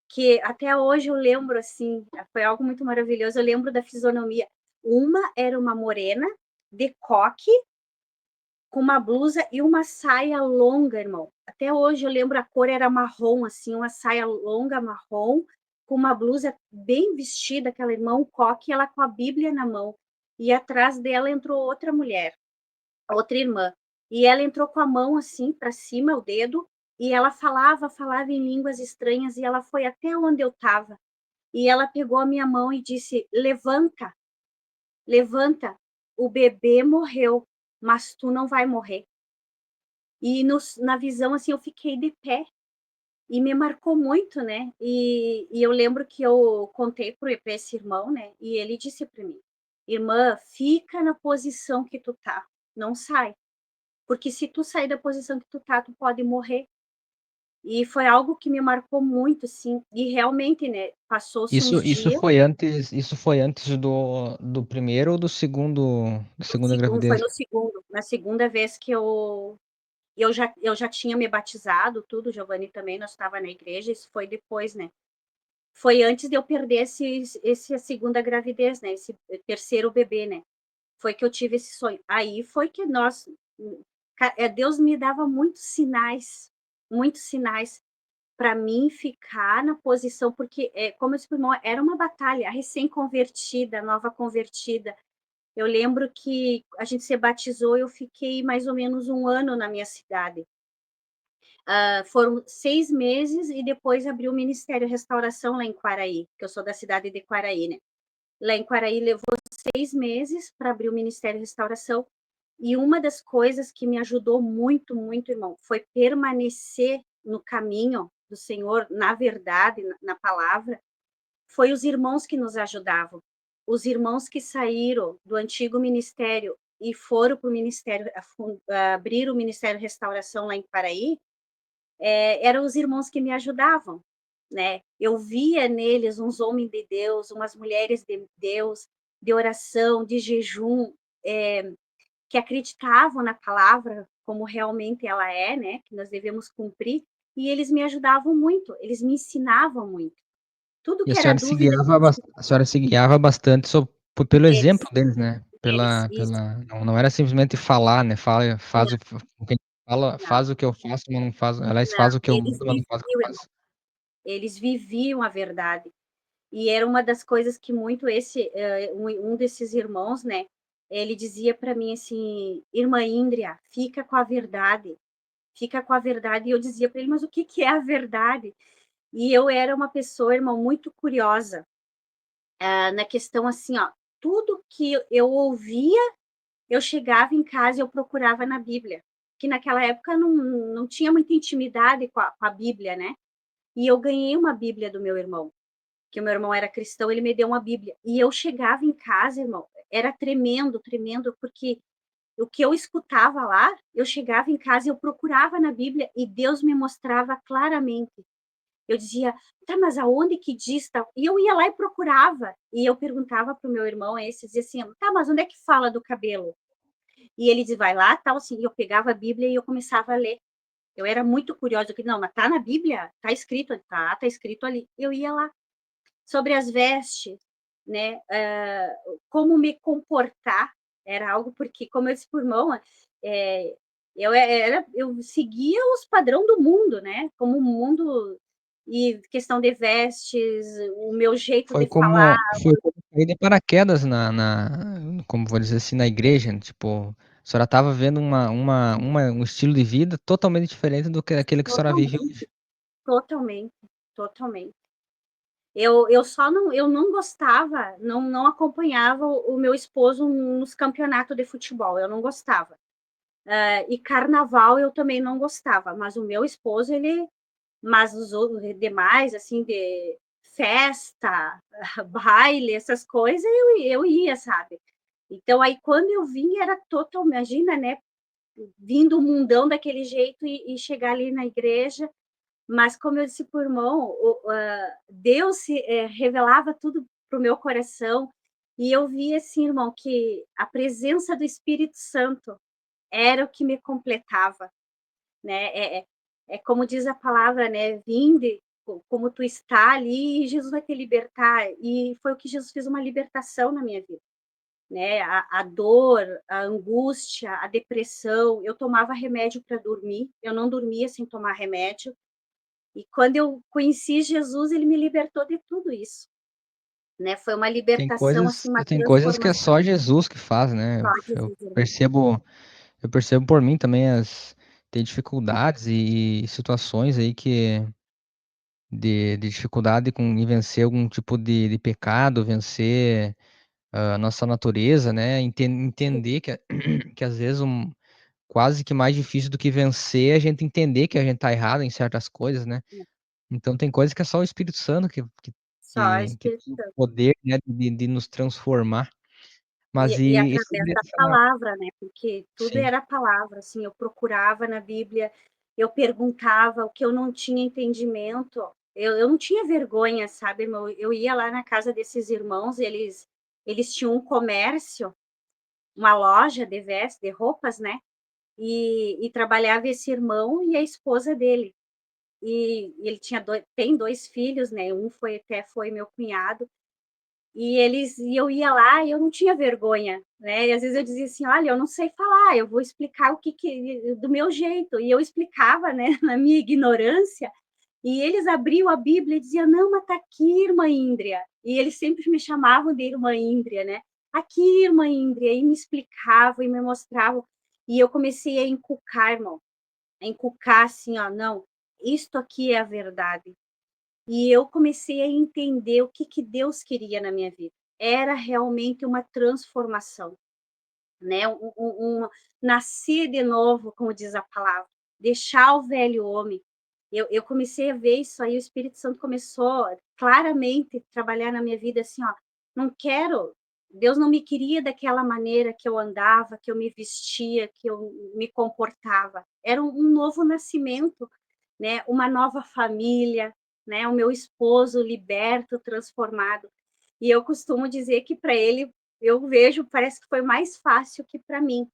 que até hoje eu lembro assim, foi algo muito maravilhoso, eu lembro da fisionomia. Uma era uma morena de coque, com uma blusa e uma saia longa, irmão. Até hoje eu lembro, a cor era marrom, assim, uma saia longa marrom, com uma blusa bem vestida, aquela irmã, um coque, ela com a Bíblia na mão. E atrás dela entrou outra mulher, outra irmã. E ela entrou com a mão assim para cima, o dedo, e ela falava em línguas estranhas, e ela foi até onde eu estava. E ela pegou a minha mão e disse: Levanta, levanta, o bebê morreu, mas tu não vai morrer. E na visão, assim, eu fiquei de pé e me marcou muito, né? E eu lembro que eu contei para esse irmão, né? E ele disse para mim: Irmã, fica na posição que tu tá, não sai, porque se tu sair da posição que tu tá, tu pode morrer. E foi algo que me marcou muito, assim. E realmente, né? Passou-se Isso, uns isso dias. foi antes, isso foi antes do primeiro ou do segundo, da segunda Foi gravidez? no segundo, na segunda vez que eu já tinha me batizado, tudo, Giovanni também, nós estava na igreja, isso foi depois, né? Foi antes de eu perder a segunda gravidez, né? Esse terceiro bebê, né? Foi que eu tive esse sonho. Aí foi que Deus me dava muitos sinais para mim ficar na posição, porque, como eu disse, irmão, era uma batalha, a recém-convertida, a nova convertida. Eu lembro que a gente se batizou, eu fiquei mais ou menos um ano na minha cidade. Foram 6 meses e depois abriu o Ministério Restauração lá em Quaraí, que eu sou da cidade de Quaraí, né. Lá em Quaraí levou 6 meses para abrir o Ministério Restauração, e uma das coisas que me ajudou muito, muito, irmão, foi permanecer no caminho do Senhor, na verdade, na palavra, foi os irmãos que nos ajudavam. Os irmãos que saíram do antigo ministério e foram para o ministério, abrir o Ministério Restauração lá em Quaraí, eram os irmãos que me ajudavam, né? Eu via neles uns homens de Deus, umas mulheres de Deus, de oração, de jejum, que acreditavam na palavra como realmente ela é, né? Que nós devemos cumprir, e eles me ajudavam muito, eles me ensinavam muito. Tudo E a que era senhora se dúvida guiava, a senhora se guiava bastante pelo deles, exemplo deles, né? isso, Não era simplesmente falar, né? Fala, não, faz o que fala, não, faz o que eu faço, mas não faz, aliás, não, faz o que eu eles mando, mas não faz o que eu viviam, irmão, faço. eles viviam a verdade. E era uma das coisas que muito um desses irmãos, né, ele dizia para mim assim: "Irmã Índria, fica com a verdade", e eu dizia para ele: "Mas o que que é a verdade?". E eu era uma pessoa, irmão, muito curiosa, na questão assim, ó, tudo que eu ouvia, eu chegava em casa e eu procurava na Bíblia, que naquela época não tinha muita intimidade com a Bíblia, né? E eu ganhei uma Bíblia do meu irmão, que o meu irmão era cristão, ele me deu uma Bíblia. E eu chegava em casa, irmão, era tremendo, tremendo, porque o que eu escutava lá, eu chegava em casa e eu procurava na Bíblia e Deus me mostrava claramente. Eu dizia, tá, mas aonde que diz tal? E eu ia lá e procurava. E eu perguntava para o meu irmão, esse, dizia assim, tá, mas onde é que fala do cabelo? E ele dizia, vai lá, tal, assim. E eu pegava a Bíblia e eu começava a ler. Eu era muito curiosa, eu disse, não, mas tá na Bíblia? Tá escrito, tá escrito ali. Eu ia lá. Sobre as vestes, né? Como me comportar, era algo, porque, como eu disse por irmão, eu seguia os padrões do mundo, né? Como o mundo, e questão de vestes, o meu jeito de falar. Foi como cair de paraquedas como vou dizer assim, na igreja, né? Tipo, a senhora estava vendo um estilo de vida totalmente diferente do que aquele que a senhora vive Totalmente, hoje. totalmente, totalmente. Eu só não, eu não gostava, não acompanhava o meu esposo nos campeonatos de futebol, eu não gostava. E carnaval eu também não gostava, mas o meu esposo, mas os outros demais, assim, de festa, baile, essas coisas, eu ia, sabe? Então, aí, quando eu vim, era total, imagina, né? Vindo o mundão daquele jeito e chegar ali na igreja, mas como eu disse para o irmão, Deus revelava tudo para o meu coração, e eu via, assim, irmão, que a presença do Espírito Santo era o que me completava, né? É como diz a palavra, né? Vinde como tu está ali, e Jesus vai te libertar. E foi o que Jesus fez, uma libertação na minha vida, né? A dor, a angústia, a depressão. Eu tomava remédio para dormir, eu não dormia sem tomar remédio. E quando eu conheci Jesus, ele me libertou de tudo isso, né? Foi uma libertação, assim, uma Tem coisas que é transformação. só Jesus que faz, né? Só Eu Jesus, irmão. percebo, eu percebo por mim também tem dificuldades e situações aí de dificuldade em vencer algum tipo de pecado, vencer a nossa natureza, né? Entender que às vezes quase que mais difícil do que vencer é a gente entender que a gente tá errado em certas coisas, né? Então tem coisas que é só o Espírito Santo Só o que Espírito tem o Santo. poder, né, de nos transformar. Mas E e através sobre da essa. palavra, né? Porque tudo Sim, era palavra, assim, eu procurava na Bíblia, eu perguntava o que eu não tinha entendimento, eu não tinha vergonha, sabe, irmão? Eu ia lá na casa desses irmãos, eles tinham um comércio, uma loja de vestes, de roupas, né? E trabalhava esse irmão e a esposa dele. E ele tem dois filhos, né? Um até foi meu cunhado. E eu ia lá e eu não tinha vergonha, né? E às vezes eu dizia assim, olha, eu não sei falar, eu vou explicar o que do meu jeito. E eu explicava, né, na minha ignorância, e eles abriam a Bíblia e diziam, não, mas tá aqui, irmã Índria. E eles sempre me chamavam de irmã Índria, né? Aqui, irmã Índria, e me explicavam e me mostravam. E eu comecei a inculcar, irmão, a inculcar assim, ó, não, isto aqui é a verdade. E eu comecei a entender o que Deus queria na minha vida. Era realmente uma transformação, né? Nascer de novo, como diz a palavra, deixar o velho homem. Eu comecei a ver isso aí, o Espírito Santo começou claramente a trabalhar na minha vida assim, ó, não quero, Deus não me queria daquela maneira que eu andava, que eu me vestia, que eu me comportava. Era um novo nascimento, né? Uma nova família, né? O meu esposo liberto, transformado. E eu costumo dizer que para ele, eu vejo, parece que foi mais fácil que para mim,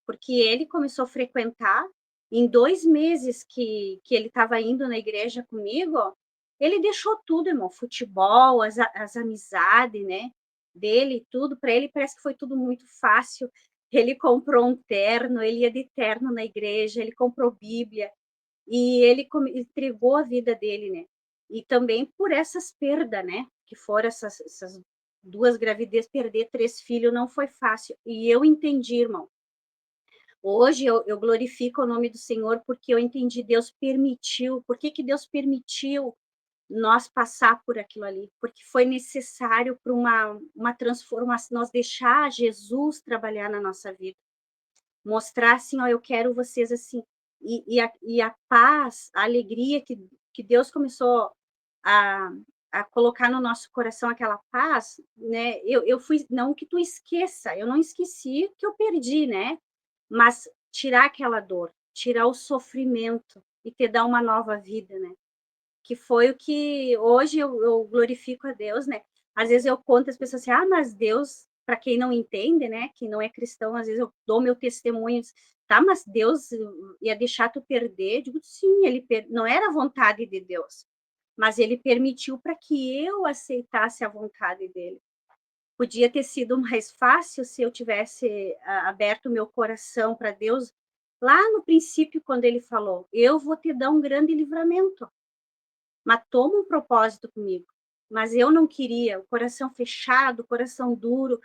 porque ele começou a frequentar, em 2 meses que ele estava indo na igreja comigo, ele deixou tudo, irmão, futebol, as amizades, né, dele, tudo, para ele parece que foi tudo muito fácil. Ele comprou um terno, ele ia de terno na igreja, ele comprou Bíblia, e ele entregou a vida dele, né? E também por essas perdas, né? Que foram essas 2 gravidez, perder 3 filhos não foi fácil. E eu entendi, irmão. Hoje eu glorifico o nome do Senhor porque eu entendi, Deus permitiu. Por que Deus permitiu? nós passar por aquilo ali, porque foi necessário para uma transformação, nós deixar Jesus trabalhar na nossa vida, mostrar assim, ó, eu quero vocês assim, e a paz, a alegria que Deus começou a, a colocar no nosso coração aquela paz, né? Eu fui, não que tu esqueça, eu não esqueci que eu perdi, né? Mas tirar aquela dor, tirar o sofrimento e te dar uma nova vida, né? Que foi o que hoje eu glorifico a Deus, né? Às vezes eu conto as pessoas assim, mas Deus, para quem não entende, né, que não é cristão, às vezes eu dou meu testemunho, tá, mas Deus ia deixar tu perder? Eu digo, sim, não era a vontade de Deus, mas ele permitiu para que eu aceitasse a vontade dele. Podia ter sido mais fácil se eu tivesse aberto meu coração para Deus lá no princípio, quando ele falou, eu vou te dar um grande livramento, mas toma um propósito comigo. Mas eu não queria, o coração fechado, o coração duro,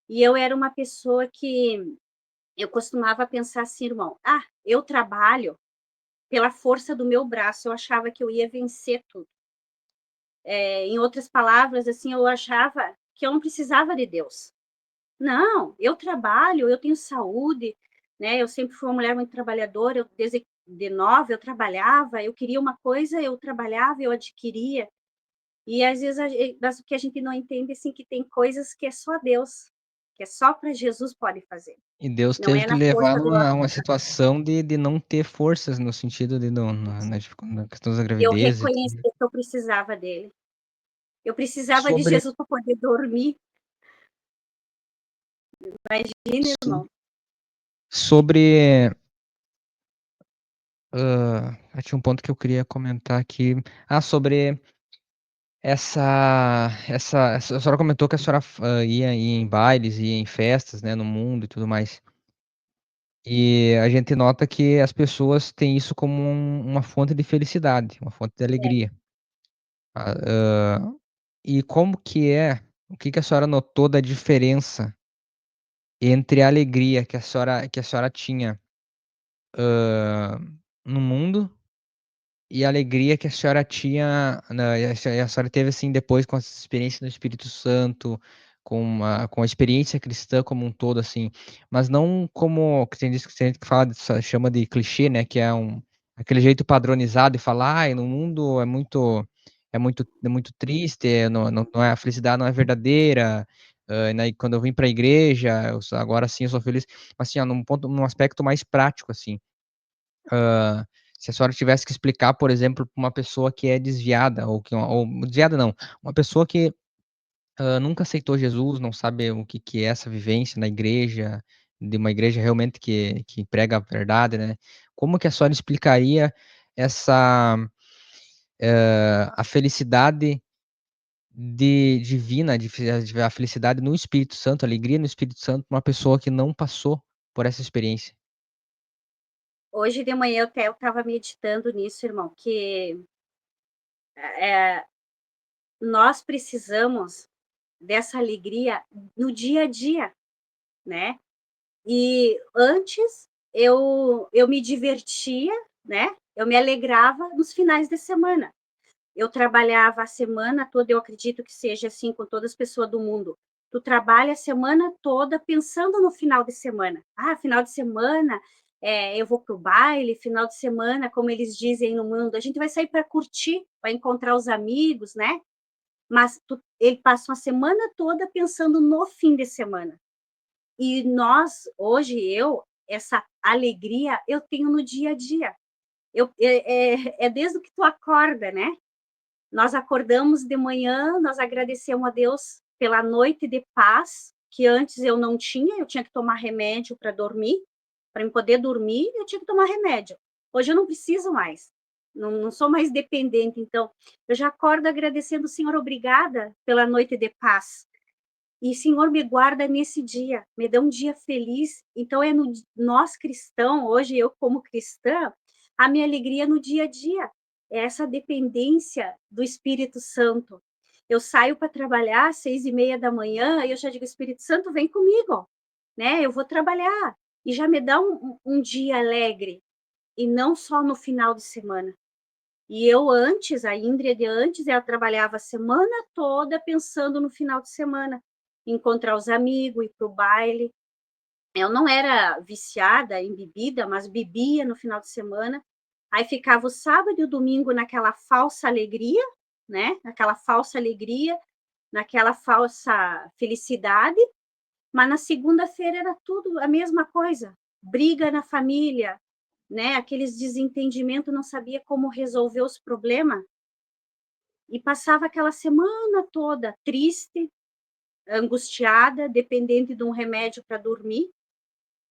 e eu era uma pessoa que eu costumava pensar assim, irmão, eu trabalho pela força do meu braço, eu achava que eu ia vencer tudo. Em outras palavras, assim, eu achava que eu não precisava de Deus. Não, eu trabalho, eu tenho saúde, né? Eu sempre fui uma mulher muito trabalhadora, eu desde de nova eu trabalhava, eu queria uma coisa, eu trabalhava, eu adquiria. E às vezes mas o que a gente não entende assim que tem coisas que é só Deus, que é só para Jesus pode fazer. E Deus Não teve é que na força levar do numa nosso. uma situação de não ter forças, no sentido de na questão da Eu gravidez e reconheci tudo. que eu precisava dele. Eu precisava de Sobre, Jesus para poder dormir. Imagina, so- irmão. sobre, tinha um ponto que eu queria comentar aqui. Sobre a senhora comentou que a senhora ia em bailes, ia em festas, né, no mundo e tudo mais. E a gente nota que as pessoas têm isso como uma fonte de felicidade, uma fonte de alegria. Ah, e como que o que que a senhora notou da diferença entre a alegria que a senhora tinha no mundo e a alegria que a senhora tinha, a senhora teve assim depois com essa experiência no Espírito Santo, com a experiência cristã como um todo, assim, mas não como que tem gente que fala, chama de clichê, né, que é aquele jeito padronizado de falar, no mundo é muito triste, não é, a felicidade não é verdadeira. Né, e quando eu vim para a igreja, agora sim eu sou feliz, mas assim, ó, num aspecto mais prático, assim. Se a senhora tivesse que explicar, por exemplo, para uma pessoa que é desviada, ou desviada não, uma pessoa que nunca aceitou Jesus, não sabe o que que é essa vivência na igreja, de uma igreja realmente que prega a verdade, né? Como que a senhora explicaria essa, a felicidade divina, a felicidade no Espírito Santo, a alegria no Espírito Santo, para uma pessoa que não passou por essa experiência? Hoje de manhã eu estava meditando nisso, irmão, que é, nós precisamos dessa alegria no dia a dia, né? E antes eu me divertia, né? Eu me alegrava nos finais de semana. Eu trabalhava a semana toda, eu acredito que seja assim com todas as pessoas do mundo. Tu trabalha a semana toda pensando no final de semana. Final de semana, eu vou pro baile, final de semana, como eles dizem no mundo, a gente vai sair para curtir, vai encontrar os amigos, né? Mas ele passa uma semana toda pensando no fim de semana. E nós, hoje, essa alegria eu tenho no dia a dia. É desde que tu acorda, né? Nós acordamos de manhã, nós agradecemos a Deus pela noite de paz, que antes eu tinha que tomar remédio para dormir, para eu poder dormir, eu tinha que tomar remédio. Hoje eu não preciso mais, não sou mais dependente, então eu já acordo agradecendo, Senhor, obrigada pela noite de paz. E, Senhor, me guarda nesse dia, me dá um dia feliz. Então, no nós cristão, hoje eu como cristã, a minha alegria no dia a dia é essa dependência do Espírito Santo. Eu saio para trabalhar às 6:30 da manhã e eu já digo, Espírito Santo, vem comigo, né? Eu vou trabalhar. E já me dá um dia alegre, e não só no final de semana. E eu antes, a Índria de antes, ela trabalhava a semana toda pensando no final de semana, encontrar os amigos, ir para o baile. Eu não era viciada em bebida, mas bebia no final de semana. Aí ficava o sábado e o domingo naquela falsa alegria, né? Naquela falsa alegria, naquela falsa felicidade. Mas na segunda-feira era tudo a mesma coisa. Briga na família, né? Aqueles desentendimentos, não sabia como resolver os problemas. E passava aquela semana toda triste, angustiada, dependente de um remédio para dormir.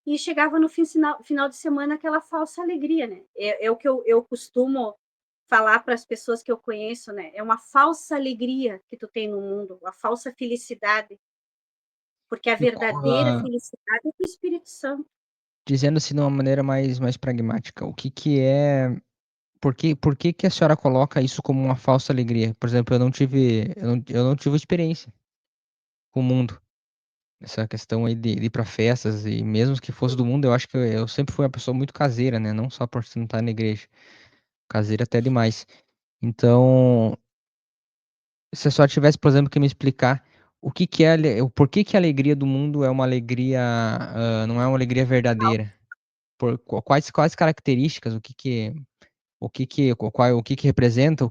E chegava no final de semana aquela falsa alegria, né? É o que eu costumo falar para as pessoas que eu conheço, né? É uma falsa alegria que tu tem no mundo, uma falsa felicidade, porque a E verdadeira felicidade é do Espírito Santo. dizendo assim de uma maneira mais pragmática, o que que é, por que que a senhora coloca isso como uma falsa alegria? Por exemplo, eu não tive experiência com o mundo. Essa questão aí de ir pra festas, e mesmo que fosse do mundo, eu acho que eu sempre fui uma pessoa muito caseira, né? Não só por não estar na igreja. Caseira até demais. Então, se a senhora tivesse, por exemplo, que me explicar o que que é, o porquê que a alegria do mundo é uma alegria, não é uma alegria verdadeira? Quais características, o que que representa,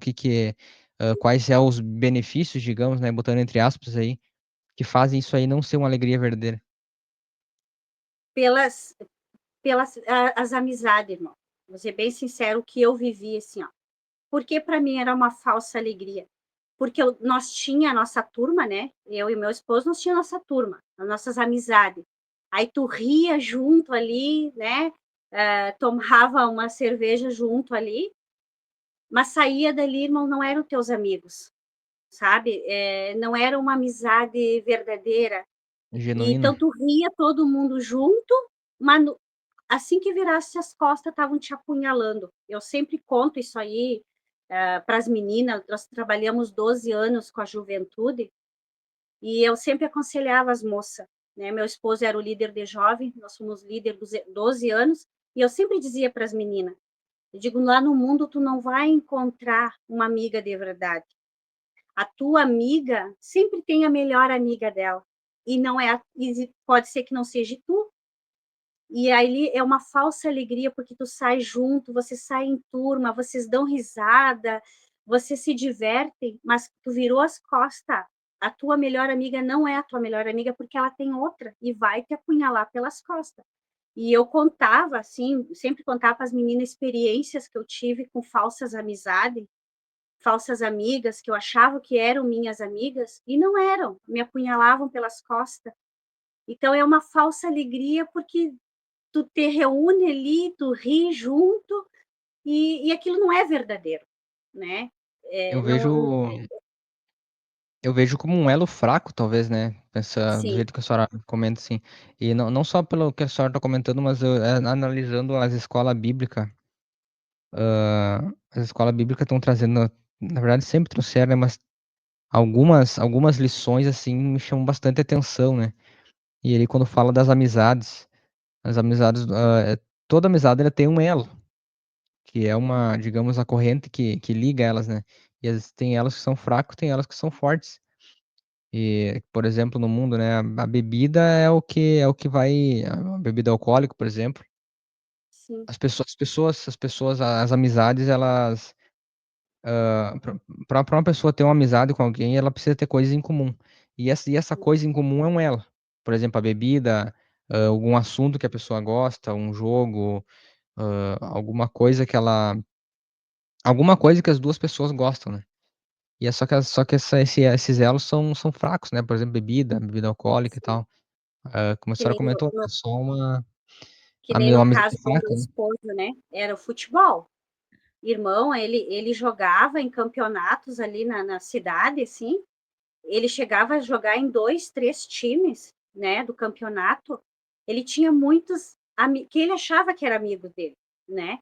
quais são os benefícios, digamos, né, botando entre aspas aí, que fazem isso aí não ser uma alegria verdadeira? Pelas, as amizades, irmão. Vou ser bem sincero, o que eu vivi, assim, ó. Porque para mim era uma falsa alegria. Porque nós tinha a nossa turma, né? Eu e meu esposo, nós tinha a nossa turma, as nossas amizades. Aí tu ria junto ali, né? Tomava uma cerveja junto ali, mas saía dali, irmão, não eram teus amigos, sabe? Não era uma amizade verdadeira. E Genuína? então tu ria todo mundo junto, mas assim que virasse as costas, estavam te apunhalando. Eu sempre conto isso aí para as meninas, nós trabalhamos 12 anos com a juventude, e eu sempre aconselhava as moças, né? Meu esposo era o líder de jovem, nós fomos líder dos 12 anos, e eu sempre dizia para as meninas, eu digo, lá no mundo tu não vai encontrar uma amiga de verdade. A tua amiga sempre tem a melhor amiga dela, e não é, e pode ser que não seja tu, e aí é uma falsa alegria, porque tu sai junto, você sai em turma, vocês dão risada, vocês se divertem, mas tu virou as costas. A tua melhor amiga não é a tua melhor amiga, porque ela tem outra e vai te apunhalar pelas costas. E eu contava, assim, sempre contava para as meninas experiências que eu tive com falsas amizades, falsas amigas, que eu achava que eram minhas amigas, e não eram, me apunhalavam pelas costas. Então é uma falsa alegria, porque tu te reúne ali, tu ri junto, e aquilo não é verdadeiro, né? Eu Não, eu vejo como um elo fraco, talvez, né? Do sim, jeito que a senhora comenta, assim. E não só pelo que a senhora está comentando, mas analisando as escolas bíblicas. As escolas bíblicas estão trazendo, na verdade, sempre trouxeram, né? Mas algumas lições, assim, me chamam bastante atenção, né? E ele, quando fala das amizades, as amizades, toda amizade ela tem um elo, que é uma, digamos, a corrente que liga elas, né? E tem elas que são fracas, tem elas que são fortes. E, por exemplo, no mundo, né, a bebida é o que vai, a bebida alcoólica, por exemplo, sim, as amizades, elas, para uma pessoa ter uma amizade com alguém, ela precisa ter coisas em comum. E essa coisa em comum é um elo. Por exemplo, a bebida, algum assunto que a pessoa gosta, um jogo, alguma coisa alguma coisa que as duas pessoas gostam, né? E é esses elos são fracos, né? Por exemplo, bebida alcoólica e sim. tal. Como a Que senhora nem comentou, é só no uma amizade caso do fraca, meu né? esposo, né? Era o futebol. Irmão, ele jogava em campeonatos ali na cidade, assim. Ele chegava a jogar em 2, 3 times, né, do campeonato. Ele tinha muitos que ele achava que era amigo dele, né?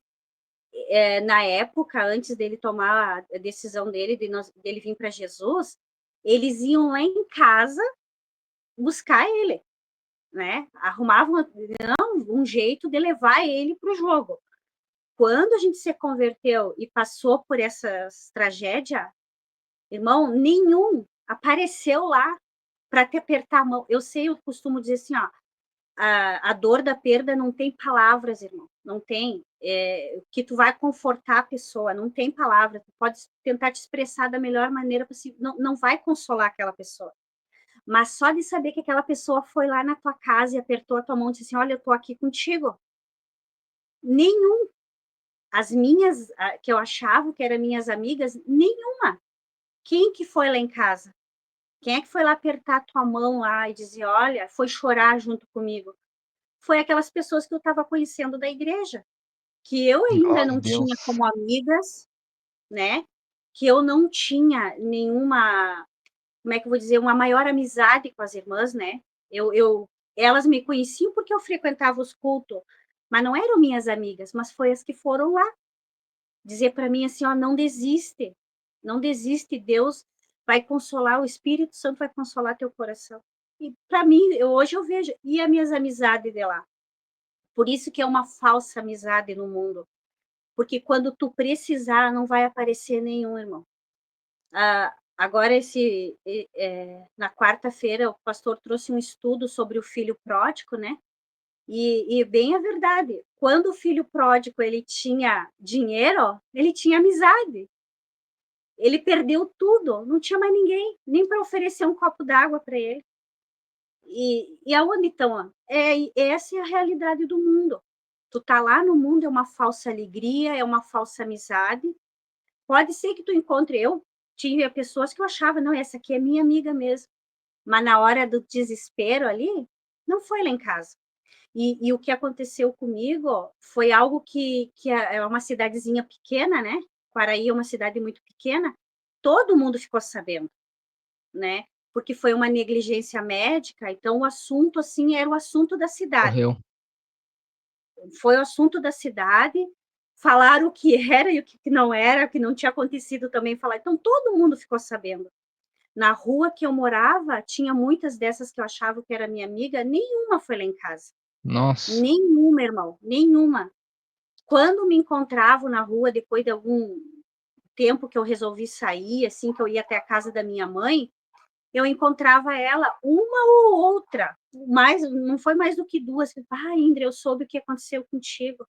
Na época, antes dele tomar a decisão dele, dele vir para Jesus, eles iam lá em casa buscar ele, né? Arrumavam um jeito de levar ele para o jogo. quando a gente se converteu e passou por essas tragédias, irmão, nenhum apareceu lá para te apertar a mão. Eu sei, eu costumo dizer assim, ó, a dor da perda não tem palavras, irmão, não tem. Que tu vai confortar a pessoa, não tem palavra. Tu pode tentar te expressar da melhor maneira possível, não vai consolar aquela pessoa. Mas só de saber que aquela pessoa foi lá na tua casa e apertou a tua mão e disse assim, olha, eu tô aqui contigo. Nenhum. As minhas, que eu achava que eram minhas amigas, nenhuma. Quem que foi lá em casa? Quem é que foi lá apertar a tua mão lá e dizer, olha, foi chorar junto comigo? Foi aquelas pessoas que eu estava conhecendo da igreja, que eu ainda Glória a não tinha Deus. como amigas, né? Que eu não tinha nenhuma, como é que eu vou dizer, uma maior amizade com as irmãs, né? Elas me conheciam porque eu frequentava os cultos, mas não eram minhas amigas, mas foi as que foram lá dizer para mim assim, ó, não desiste, não desiste, Deus vai consolar, o Espírito Santo vai consolar teu coração. E para mim, hoje eu vejo, e as minhas amizades de lá? Por isso que é uma falsa amizade no mundo, porque quando tu precisar, não vai aparecer nenhum, irmão. Agora, na quarta-feira, o pastor trouxe um estudo sobre o filho pródigo, né? E bem a verdade, quando o filho pródigo ele tinha dinheiro, ele tinha amizade. Ele perdeu tudo, não tinha mais ninguém, nem para oferecer um copo d'água para ele. E aonde então? Essa é a realidade do mundo. Tu tá lá no mundo, é uma falsa alegria, é uma falsa amizade. Pode ser que tu encontre, eu tive pessoas que eu achava, não, essa aqui é minha amiga mesmo. Mas na hora do desespero ali, não foi lá em casa. E o que aconteceu comigo foi algo que é uma cidadezinha pequena, né? Quaraí é uma cidade muito pequena, todo mundo ficou sabendo, né? Porque foi uma negligência médica, então o assunto, assim, era o assunto da cidade. Morreu. Foi o assunto da cidade, falaram o que era e o que não era, o que não tinha acontecido também falar. Então todo mundo ficou sabendo. Na rua que eu morava, tinha muitas dessas que eu achava que era minha amiga, nenhuma foi lá em casa. Nossa. Nenhuma, irmão, nenhuma. Quando me encontravam na rua, depois de algum tempo que eu resolvi sair, assim, que eu ia até a casa da minha mãe, eu encontrava ela, uma ou outra, não foi mais do que duas. Indra, eu soube o que aconteceu contigo.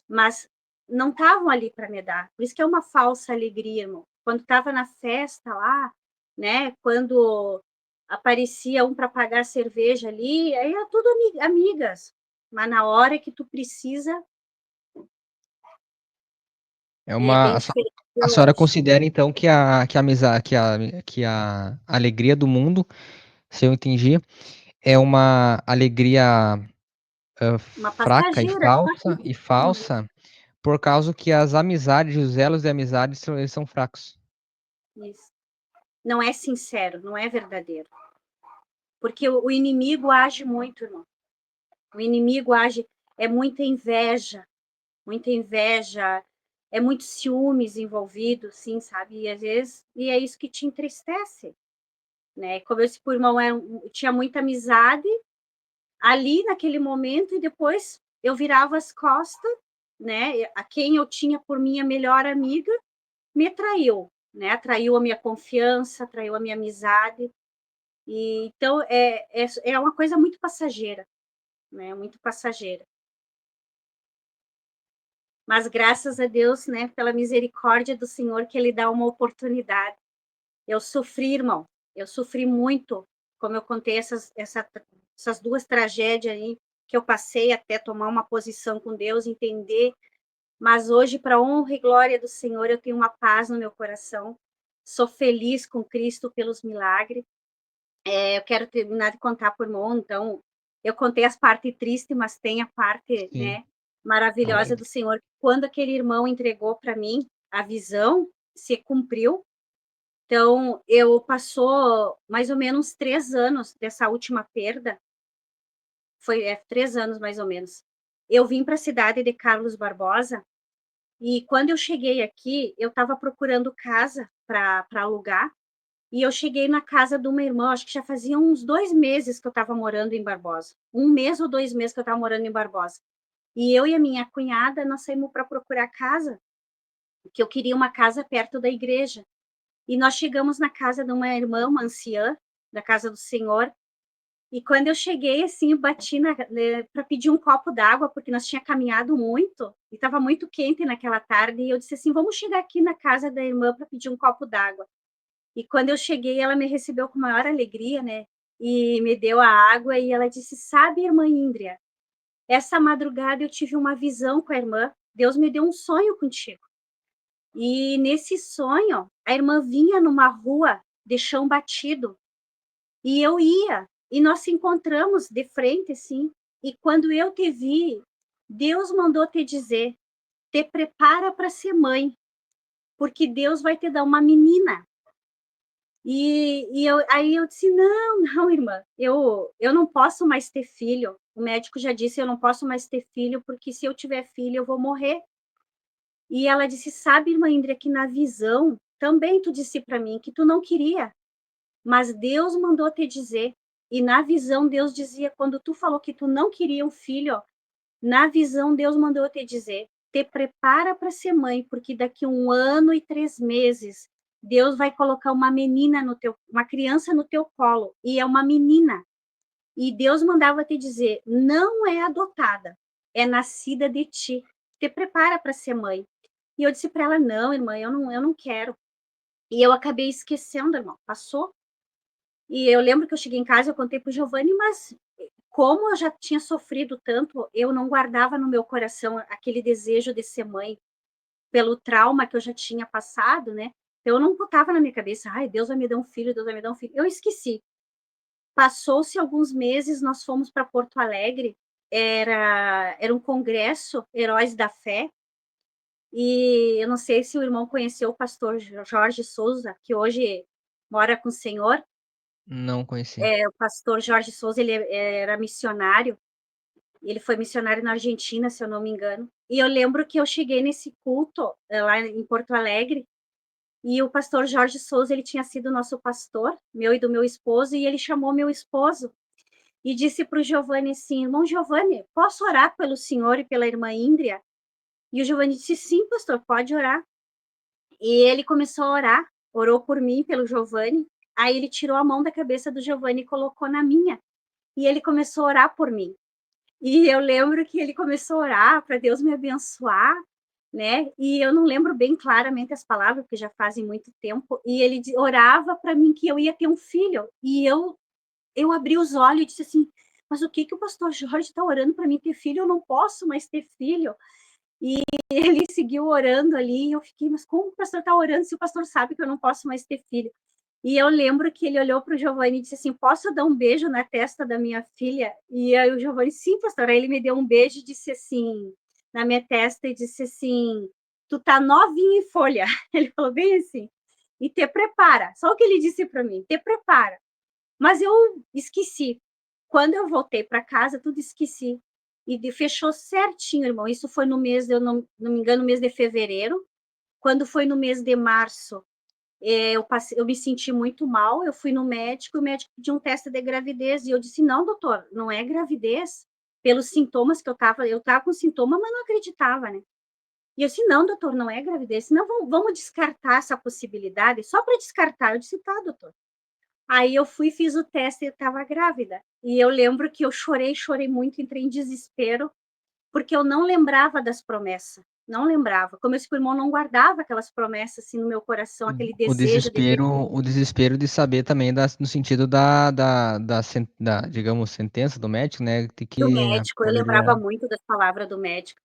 Mas não estavam ali para me dar. Por isso que é uma falsa alegria, irmão. Quando estava na festa lá, né? Quando aparecia um para pagar cerveja ali, aí era tudo amigas. Mas na hora que tu precisa, É é uma, bem diferente de a senhora longe. considera então que a amizade, que a alegria do mundo, se eu entendi, é uma alegria Uma fraca passageira. e falsa por causa que as amizades, os elos de amizade eles são fracos. Isso. Não é sincero, não é verdadeiro. Porque o inimigo age muito, irmão. O inimigo age, é muita inveja, é muito ciúmes envolvido, sim, sabe? E às vezes, e é isso que te entristece, né? Como eu disse pro irmão, tinha muita amizade ali naquele momento e depois eu virava as costas, né? A quem eu tinha por minha melhor amiga me traiu, né? Traiu a minha confiança, traiu a minha amizade. E então é uma coisa muito passageira, né? Muito passageira. Mas graças a Deus, né, pela misericórdia do Senhor, que Ele dá uma oportunidade. Eu sofri, irmão, eu sofri muito, como eu contei essas duas tragédias aí que eu passei até tomar uma posição com Deus, entender. Mas hoje, para honra e glória do Senhor, eu tenho uma paz no meu coração. Sou feliz com Cristo pelos milagres. Eu quero terminar de contar por irmão, então, eu contei as partes tristes, mas tem a parte, Sim. né, maravilhosa do Alegre. Senhor. Quando aquele irmão entregou para mim, a visão se cumpriu. Então, eu passou mais ou menos 3 anos dessa última perda, foi 3 anos mais ou menos. Eu vim para a cidade de Carlos Barbosa, e quando eu cheguei aqui, eu estava procurando casa para alugar, e eu cheguei na casa de uma irmã, acho que já fazia uns 2 meses que eu estava morando em Barbosa. 1 mês ou 2 meses que eu estava morando em Barbosa. E eu e a minha cunhada, nós saímos para procurar casa, porque eu queria uma casa perto da igreja. E nós chegamos na casa de uma irmã, uma anciã, da casa do Senhor. E quando eu cheguei, assim, eu bati para pedir um copo d'água, porque nós tinha caminhado muito, e estava muito quente naquela tarde, e eu disse assim, vamos chegar aqui na casa da irmã para pedir um copo d'água. E quando eu cheguei, ela me recebeu com maior alegria, né? E me deu a água, e ela disse, sabe, irmã Índria, essa madrugada eu tive uma visão com a irmã, Deus me deu um sonho contigo. E nesse sonho, a irmã vinha numa rua de chão batido, e eu ia, e nós se encontramos de frente, assim, e quando eu te vi, Deus mandou te dizer, te prepara para ser mãe, porque Deus vai te dar uma menina. Aí eu disse, não, não, irmã, eu não posso mais ter filho. O médico já disse, eu não posso mais ter filho, porque se eu tiver filho, eu vou morrer. E ela disse, sabe, irmã Indra, que na visão, também tu disse para mim que tu não queria, mas Deus mandou te dizer. E na visão, Deus dizia, quando tu falou que tu não queria um filho, ó, na visão, Deus mandou te dizer, te prepara para ser mãe, porque daqui 1 ano e 3 meses, Deus vai colocar uma menina uma criança no teu colo, e é uma menina. E Deus mandava te dizer, não é adotada, é nascida de ti. Te prepara para ser mãe. E eu disse para ela, não, irmã, eu não quero. E eu acabei esquecendo, irmão, passou. E eu lembro que eu cheguei em casa, eu contei para o Giovanni, mas como eu já tinha sofrido tanto, eu não guardava no meu coração aquele desejo de ser mãe, pelo trauma que eu já tinha passado, né? Eu não botava na minha cabeça, ai, Deus vai me dar um filho, Deus vai me dar um filho. Eu esqueci. Passou-se alguns meses, nós fomos para Porto Alegre, era um congresso, Heróis da Fé, e eu não sei se o irmão conheceu o pastor Jorge Souza, que hoje mora com o Senhor. Não conheci. O pastor Jorge Souza, ele era missionário, ele foi missionário na Argentina, se eu não me engano. E eu lembro que eu cheguei nesse culto lá em Porto Alegre, e o pastor Jorge Souza, ele tinha sido nosso pastor, meu e do meu esposo, e ele chamou meu esposo e disse para o Giovanni assim, irmão Giovanni, posso orar pelo senhor e pela irmã Índria? E o Giovanni disse, sim, pastor, pode orar. E ele começou a orar, orou por mim, pelo Giovanni, aí ele tirou a mão da cabeça do Giovanni e colocou na minha, e ele começou a orar por mim. E eu lembro que ele começou a orar para Deus me abençoar, né? E eu não lembro bem claramente as palavras, porque já fazem muito tempo. E ele orava para mim que eu ia ter um filho. E eu abri os olhos e disse assim: mas o que que o pastor Jorge está orando para mim ter filho? Eu não posso mais ter filho. E ele seguiu orando ali. E eu fiquei, mas como o pastor está orando se o pastor sabe que eu não posso mais ter filho? E eu lembro que ele olhou para o Giovanni e disse assim, posso dar um beijo na testa da minha filha? E aí o Giovanni, sim, pastor. Aí ele me deu um beijo e disse assim, na minha testa, e disse assim, tu tá novinha em folha. Ele falou bem assim, e te prepara. Só o que ele disse para mim, te prepara. Mas eu esqueci. Quando eu voltei para casa, tudo esqueci. E fechou certinho, irmão. Isso foi no mês, eu não me engano, no mês de fevereiro. Quando foi no mês de março, eu me senti muito mal, eu fui no médico, e o médico pediu um teste de gravidez, e eu disse, não, doutor, não é gravidez, pelos sintomas que eu estava com sintoma, mas não acreditava, né? E eu disse, não, doutor, não é gravidez, não, vamos descartar essa possibilidade, só para descartar. Eu disse, tá, doutor. Aí eu fui, fiz o teste e estava grávida. E eu lembro que eu chorei muito, entrei em desespero, porque eu não lembrava das promessas. Não lembrava. Como esse irmão não guardava aquelas promessas assim no meu coração, aquele O desejo de ter desespero, filho. o desespero de saber também no sentido digamos, sentença do médico, né? De Do que médico, eu lembrava poderia. muito das palavras do médico.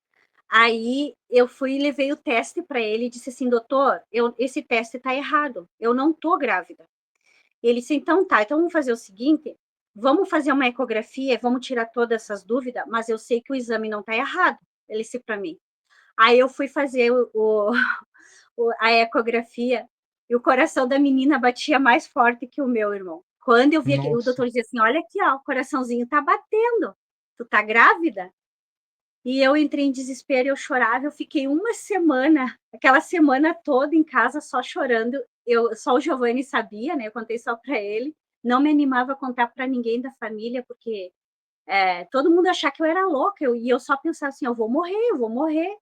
Aí eu fui e levei o teste para ele e disse assim, doutor, esse teste está errado, eu não estou grávida. Ele disse, então tá, então vamos fazer o seguinte, vamos fazer uma ecografia, vamos tirar todas essas dúvidas, mas eu sei que o exame não está errado. Ele disse para mim. Aí eu fui fazer a ecografia e o coração da menina batia mais forte que o meu, irmão. Quando eu vi que o Nossa. doutor dizia assim, olha aqui, ó, o coraçãozinho tá batendo, tu tá grávida? E eu entrei em desespero, eu chorava, eu fiquei uma semana, aquela semana toda em casa só chorando. Só o Giovanni sabia, né? Eu contei só para ele. Não me animava a contar para ninguém da família, porque todo mundo achar que eu era louca, e eu só pensava assim, eu vou morrer, eu vou morrer.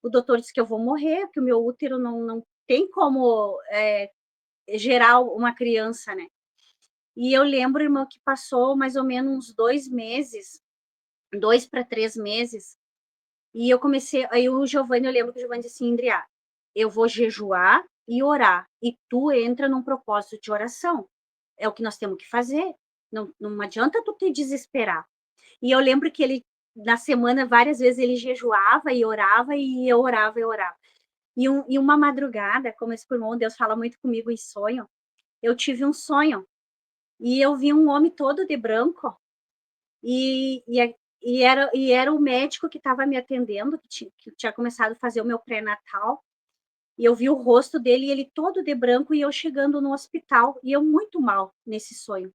O doutor disse que eu vou morrer, que o meu útero não tem como gerar uma criança, né? E eu lembro, irmão, que passou mais ou menos uns 2 meses, 2 para 3 meses, e eu comecei, aí o Giovanni, eu lembro que o Giovanni disse assim, Indria, eu vou jejuar e orar, e tu entra num propósito de oração. É o que nós temos que fazer. Não adianta tu te desesperar. E eu lembro que ele, na semana, várias vezes ele jejuava e orava, e eu orava e orava. E uma madrugada, como esse irmão, Deus fala muito comigo em sonho, eu tive um sonho, e eu vi um homem todo de branco, e, e, e era o médico que estava me atendendo, que tinha começado a fazer o meu pré-natal, e eu vi o rosto dele, e ele todo de branco, e eu chegando no hospital, e eu muito mal nesse sonho.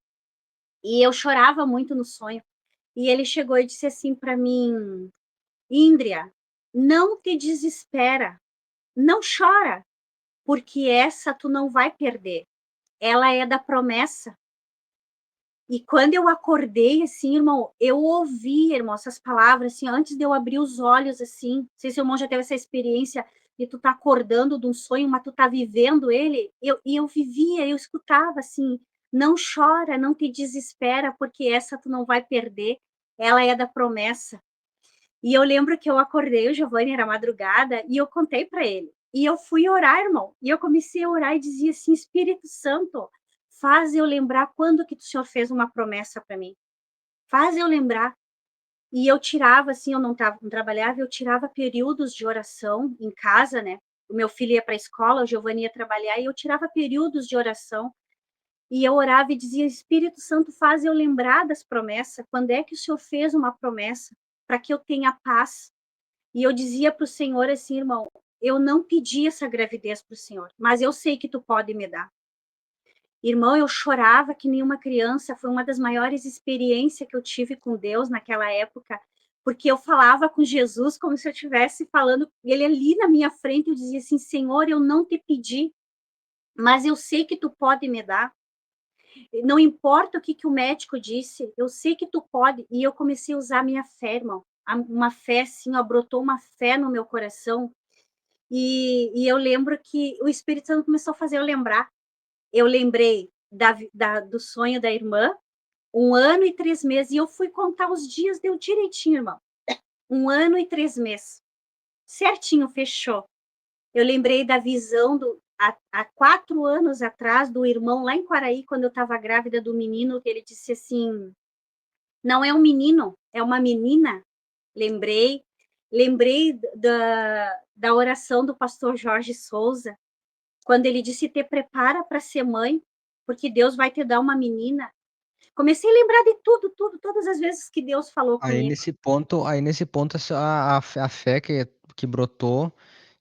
E eu chorava muito no sonho. E ele chegou e disse assim para mim, Índria, não te desespera, não chora, porque essa tu não vai perder. Ela é da promessa. E quando eu acordei, assim, irmão, eu ouvi, irmão, essas palavras, assim, antes de eu abrir os olhos, assim, não sei se o irmão já teve essa experiência de tu tá acordando de um sonho, mas tu tá vivendo ele, e eu vivia, eu escutava, assim, não chora, não te desespera, porque essa tu não vai perder, ela é da promessa. E eu lembro que eu acordei, o Giovanni era madrugada, e eu contei para ele. E eu fui orar, irmão. E eu comecei a orar e dizia assim: Espírito Santo, faz eu lembrar quando que o Senhor fez uma promessa para mim. Faz eu lembrar. E eu tirava, assim, eu não trabalhava, eu tirava períodos de oração em casa, né? O meu filho ia para a escola, o Giovanni ia trabalhar, e eu tirava períodos de oração. E eu orava e dizia: Espírito Santo, faz eu lembrar das promessas. Quando é que o Senhor fez uma promessa para que eu tenha paz? E eu dizia para o Senhor assim, irmão, eu não pedi essa gravidez para o Senhor, mas eu sei que tu pode me dar. Irmão, eu chorava que nem uma criança, foi uma das maiores experiências que eu tive com Deus naquela época, porque eu falava com Jesus como se eu estivesse falando, ele ali na minha frente, eu dizia assim, Senhor, eu não te pedi, mas eu sei que tu pode me dar. Não importa o que o médico disse, eu sei que tu pode. E eu comecei a usar a minha fé, irmão. Uma fé, assim, ó, brotou uma fé no meu coração. E eu lembro que o Espírito Santo começou a fazer eu lembrar. Eu lembrei do sonho da irmã, 1 ano e 3 meses. E eu fui contar os dias, deu direitinho, irmão. 1 ano e 3 meses. Certinho, fechou. Eu lembrei da visão há 4 anos atrás do irmão lá em Quaraí, quando eu estava grávida do menino, que ele disse assim: não é um menino, é uma menina. Lembrei, lembrei da oração do pastor Jorge Souza, quando ele disse: te prepara para ser mãe, porque Deus vai te dar uma menina. Comecei a lembrar de tudo, tudo, todas as vezes que Deus falou comigo. Aí nesse ponto a fé que brotou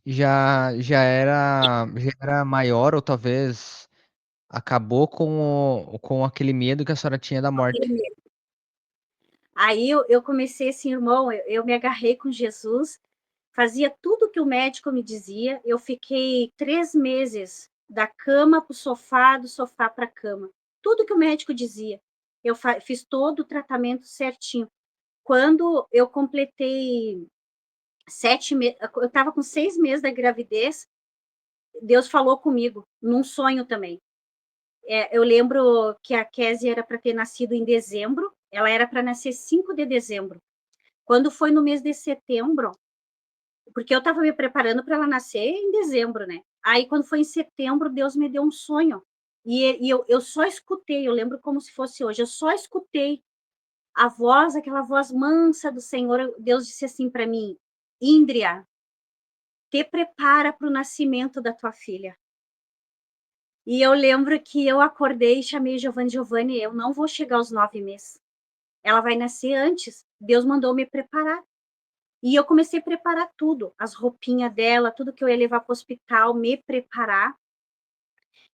já era maior, ou talvez acabou com aquele medo que a senhora tinha da morte. Aí eu comecei assim, irmão, eu me agarrei com Jesus, fazia tudo que o médico me dizia. Eu fiquei 3 meses da cama para o sofá, do sofá para a cama. Tudo que o médico dizia. Eu fiz todo o tratamento certinho. Quando eu completei 7 meses, eu estava com 6 meses da gravidez, Deus falou comigo, num sonho também. Eu lembro que a Kézia era para ter nascido em dezembro, ela era para nascer 5 de dezembro. Quando foi no mês de setembro, porque eu estava me preparando para ela nascer em dezembro, né? Aí, quando foi em setembro, Deus me deu um sonho. E eu só escutei, eu lembro como se fosse hoje, eu só escutei a voz, aquela voz mansa do Senhor. Deus disse assim para mim: Índria, te prepara para o nascimento da tua filha. E eu lembro que eu acordei e chamei Giovanni, Giovanni, eu não vou chegar aos 9 meses. Ela vai nascer antes. Deus mandou me preparar. E eu comecei a preparar tudo, as roupinhas dela, tudo que eu ia levar para o hospital, me preparar.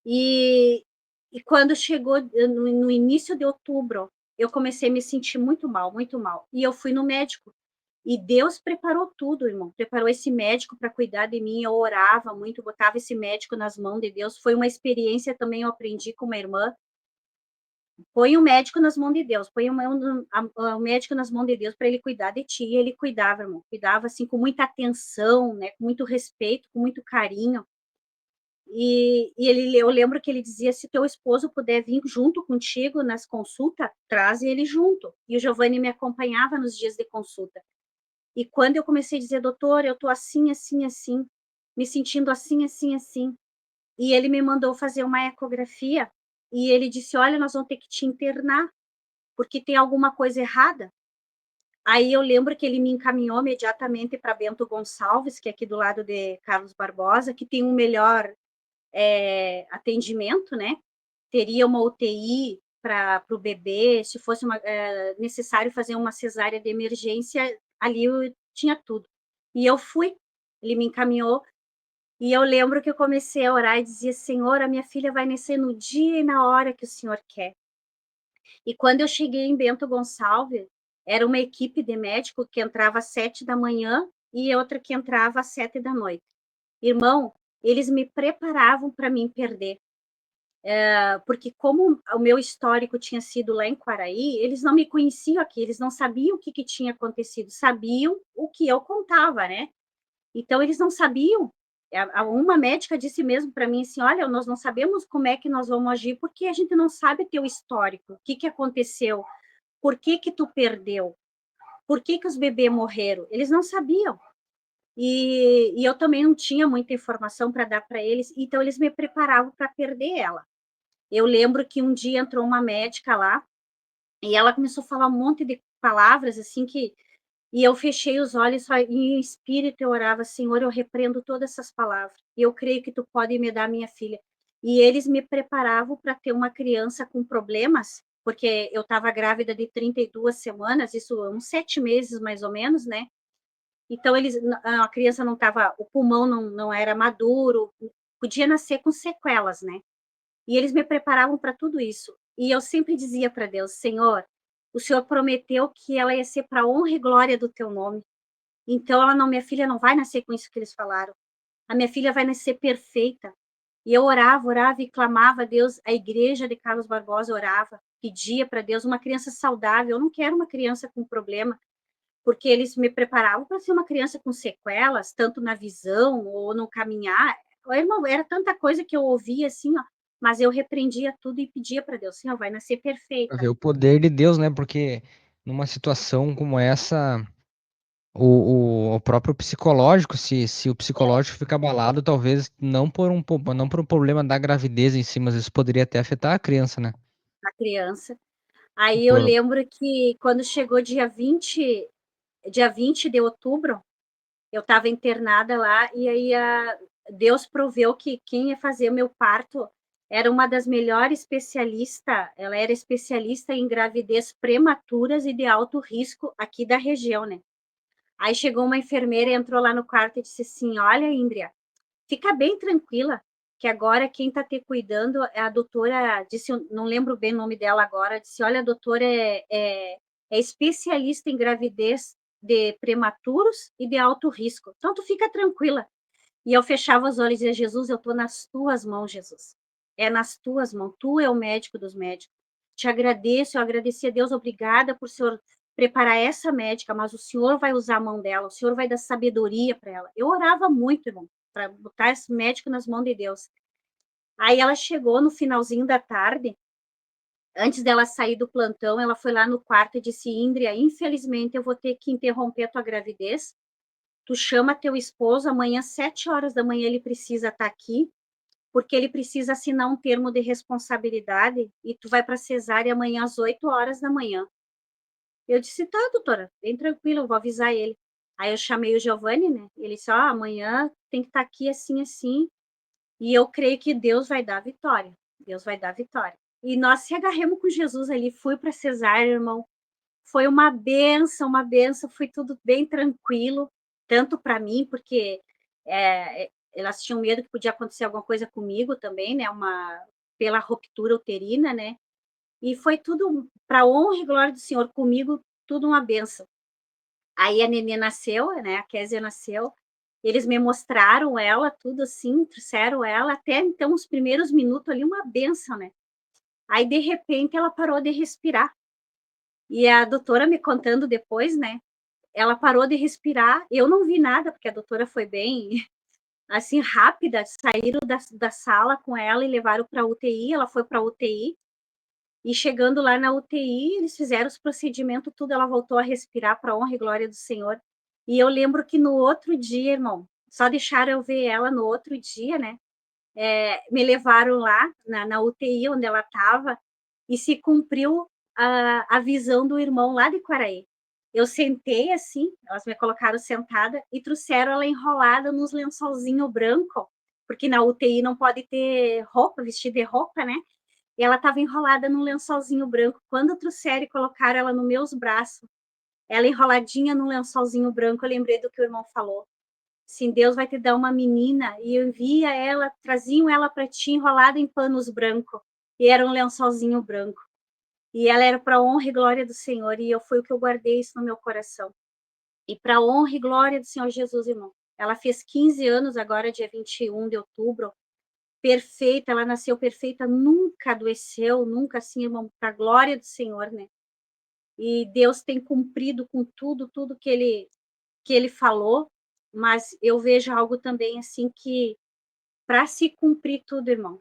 E, e quando chegou no início de outubro, eu comecei a me sentir muito mal, muito mal. E eu fui no médico. E Deus preparou tudo, irmão. Preparou esse médico para cuidar de mim. Eu orava muito, botava esse médico nas mãos de Deus. Foi uma experiência também, eu aprendi com uma irmã. põe o médico nas mãos de Deus, põe o médico nas mãos de Deus para ele cuidar de ti. E ele cuidava, irmão, cuidava assim com muita atenção, né, com muito respeito, com muito carinho. Eu lembro que ele dizia: se teu esposo puder vir junto contigo nas consultas, traz ele junto. E o Giovanni me acompanhava nos dias de consulta. E quando eu comecei a dizer: doutor, eu tô assim, assim, assim, me sentindo assim, assim, assim, e ele me mandou fazer uma ecografia, e ele disse: olha, nós vamos ter que te internar, porque tem alguma coisa errada. Aí eu lembro que ele me encaminhou imediatamente para Bento Gonçalves, que é aqui do lado de Carlos Barbosa, que tem um melhor atendimento, né? Teria uma UTI para o bebê, se fosse necessário fazer uma cesárea de emergência, ali eu tinha tudo. E eu fui, ele me encaminhou, e eu lembro que eu comecei a orar e dizia: Senhor, a minha filha vai nascer no dia e na hora que o Senhor quer. E quando eu cheguei em Bento Gonçalves, era uma equipe de médico que entrava às 7 da manhã e outra que entrava às 7 da noite. Irmão, eles me preparavam para mim perder. Porque como o meu histórico tinha sido lá em Quaraí, eles não me conheciam aqui, eles não sabiam o que tinha acontecido, sabiam o que eu contava, né? Então, eles não sabiam. Uma médica disse mesmo para mim assim: olha, nós não sabemos como é que nós vamos agir, porque a gente não sabe teu histórico, o que aconteceu, por que tu perdeu, por que os bebês morreram. Eles não sabiam. E eu também não tinha muita informação para dar para eles, então eles me preparavam para perder ela. Eu lembro que um dia entrou uma médica lá e ela começou a falar um monte de palavras assim que e eu fechei os olhos e em espírito eu orava: Senhor, eu repreendo todas essas palavras e eu creio que tu pode me dar minha filha. E eles me preparavam para ter uma criança com problemas, porque eu estava grávida de 32 semanas, isso uns 7 meses mais ou menos, né? Então a criança não estava, o pulmão não era maduro, podia nascer com sequelas, né? E eles me preparavam para tudo isso. E eu sempre dizia para Deus: Senhor, o Senhor prometeu que ela ia ser para honra e glória do teu nome. Então, minha filha não vai nascer com isso que eles falaram. A minha filha vai nascer perfeita. E eu orava, orava e clamava a Deus. A igreja de Carlos Barbosa orava, pedia para Deus uma criança saudável. Eu não quero uma criança com problema, porque eles me preparavam para ser uma criança com sequelas, tanto na visão ou no caminhar. Irmão, era tanta coisa que eu ouvia assim, ó, mas eu repreendia tudo e pedia para Deus: Senhor, vai nascer Pra perfeita. ver o poder de Deus, né? Porque numa situação como essa, o próprio psicológico, se o psicológico fica abalado, talvez não por um problema da gravidez em si, mas isso poderia até afetar a criança, né? A criança. Aí eu Por, lembro que quando chegou dia 20 de outubro, eu estava internada lá e aí Deus proveu que quem ia fazer o meu parto era uma das melhores especialistas, ela era especialista em gravidez prematuras e de alto risco aqui da região, né? Aí chegou uma enfermeira, entrou lá no quarto e disse assim: olha, Índria, fica bem tranquila, que agora quem está te cuidando é a doutora, disse, não lembro bem o nome dela agora, disse: olha, a doutora é especialista em gravidez de prematuros e de alto risco, então tu fica tranquila. E eu fechava os olhos e dizia: Jesus, eu estou nas tuas mãos, Jesus. É nas tuas mãos, tu é o médico dos médicos. Te agradeço, eu agradeci a Deus, obrigada por o Senhor preparar essa médica, mas o Senhor vai usar a mão dela, o Senhor vai dar sabedoria para ela. Eu orava muito, irmão, para botar esse médico nas mãos de Deus. Aí ela chegou no finalzinho da tarde, antes dela sair do plantão, ela foi lá no quarto e disse: Índria, infelizmente eu vou ter que interromper a tua gravidez. Tu chama teu esposo, amanhã, 7 horas da manhã, ele precisa estar aqui, porque ele precisa assinar um termo de responsabilidade e tu vai para cesárea amanhã às 8 horas da manhã. Eu disse: tá, doutora, bem tranquilo, eu vou avisar ele. Aí eu chamei o Giovanni, né? Ele disse: ó, amanhã tem que estar aqui assim, assim. E eu creio que Deus vai dar a vitória. Deus vai dar a vitória. E nós se agarramos com Jesus ali, fui para cesárea, irmão. Foi uma benção, foi tudo bem tranquilo, tanto para mim, porque elas tinham medo que podia acontecer alguma coisa comigo também, né? Pela ruptura uterina, né? E foi tudo para honra e glória do Senhor, comigo, tudo uma benção. Aí a nenê nasceu, né? A Késia nasceu. Eles me mostraram ela, tudo assim, trouxeram ela. Até então, os primeiros minutos ali, uma benção, né? Aí, de repente, ela parou de respirar. E a doutora me contando depois, né? Ela parou de respirar. Eu não vi nada, porque a doutora foi bem, assim, rápida. Saíram da sala com ela e levaram para a UTI. Ela foi para a UTI. E chegando lá na UTI, eles fizeram os procedimentos, tudo. Ela voltou a respirar para a honra e glória do Senhor. E eu lembro que no outro dia, irmão, só deixaram eu ver ela no outro dia, né? Me levaram lá na UTI onde ela estava e se cumpriu a visão do irmão lá de Quaraí. Eu sentei assim, elas me colocaram sentada e trouxeram ela enrolada nos lençolzinho branco, porque na UTI não pode ter roupa, vestido de roupa, né? E ela estava enrolada num lençolzinho branco. Quando trouxeram e colocaram ela nos meus braços, ela enroladinha num lençolzinho branco, eu lembrei do que o irmão falou. Sim, Deus vai te dar uma menina e envia ela, traziam ela para ti enrolada em panos brancos e era um lençolzinho branco. E ela era para honra e glória do Senhor e foi o que eu guardei isso no meu coração. E para honra e glória do Senhor Jesus, irmão. Ela fez 15 anos agora, dia 21 de outubro. Perfeita, ela nasceu perfeita, nunca adoeceu, nunca assim, irmão, para a glória do Senhor, né? E Deus tem cumprido com tudo que ele falou, mas eu vejo algo também assim que para se cumprir tudo, irmão,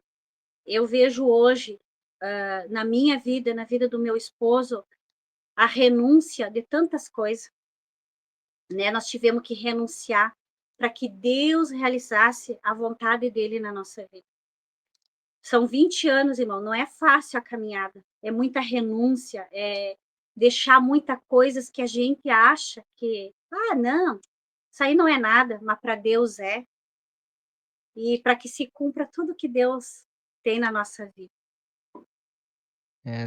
eu vejo hoje na minha vida, na vida do meu esposo, a renúncia de tantas coisas, né? Nós tivemos que renunciar para que Deus realizasse a vontade dele na nossa vida. São 20 anos, irmão, não é fácil a caminhada, é muita renúncia, é deixar muitas coisas que a gente acha que, não, isso aí não é nada, mas para Deus é. E para que se cumpra tudo que Deus tem na nossa vida. É,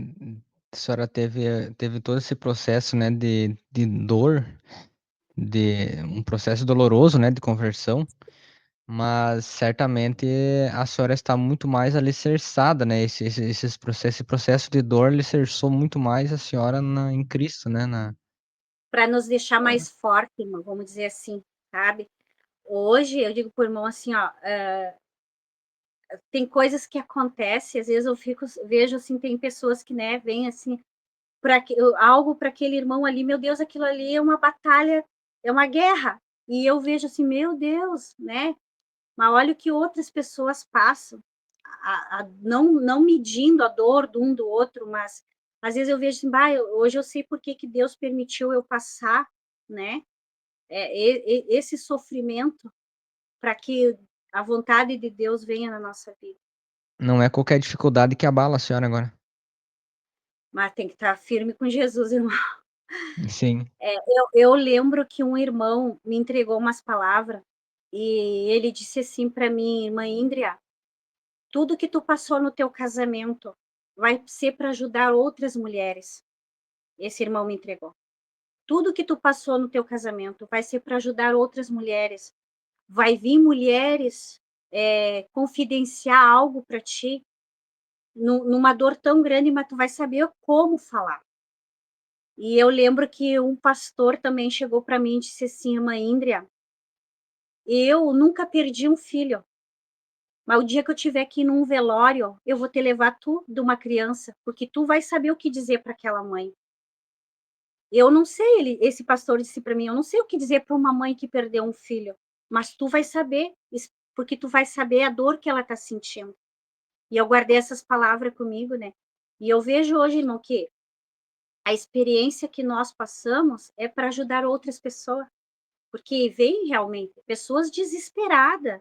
a senhora teve todo esse processo, né, de dor, de um processo doloroso, né, de conversão, mas certamente a senhora está muito mais alicerçada, né, esse processo de dor alicerçou muito mais a senhora em Cristo, né, Para nos deixar mais forte, irmão, vamos dizer assim, sabe? Hoje, eu digo para o irmão assim, ó, tem coisas que acontecem, às vezes eu vejo assim, tem pessoas que, né, vêm assim, algo para aquele irmão ali, meu Deus, aquilo ali é uma batalha, é uma guerra. E eu vejo assim, meu Deus, né? Mas olha o que outras pessoas passam, não medindo a dor de um do outro, mas às vezes eu vejo assim, hoje eu sei por que Deus permitiu eu passar, né? Esse sofrimento para que a vontade de Deus venha na nossa vida. não é qualquer dificuldade que abala a senhora agora. Mas tem que estar firme com Jesus, irmão. Sim. Eu lembro que um irmão me entregou umas palavras e ele disse assim para mim, irmã Índria, tudo que tu passou no teu casamento vai ser para ajudar outras mulheres. Esse irmão me entregou. Tudo que tu passou no teu casamento vai ser para ajudar outras mulheres. Vai vir mulheres confidenciar algo para ti numa dor tão grande, mas tu vai saber como falar. E eu lembro que um pastor também chegou para mim e disse assim, irmã Índria, eu nunca perdi um filho, mas o dia que eu tiver que ir num velório, eu vou te levar tu de uma criança, porque tu vai saber o que dizer para aquela mãe. Eu não sei, esse pastor disse para mim, eu não sei o que dizer para uma mãe que perdeu um filho, mas tu vai saber, porque tu vai saber a dor que ela está sentindo. E eu guardei essas palavras comigo, né? E eu vejo hoje, irmão, que a experiência que nós passamos é para ajudar outras pessoas, porque vem realmente pessoas desesperadas.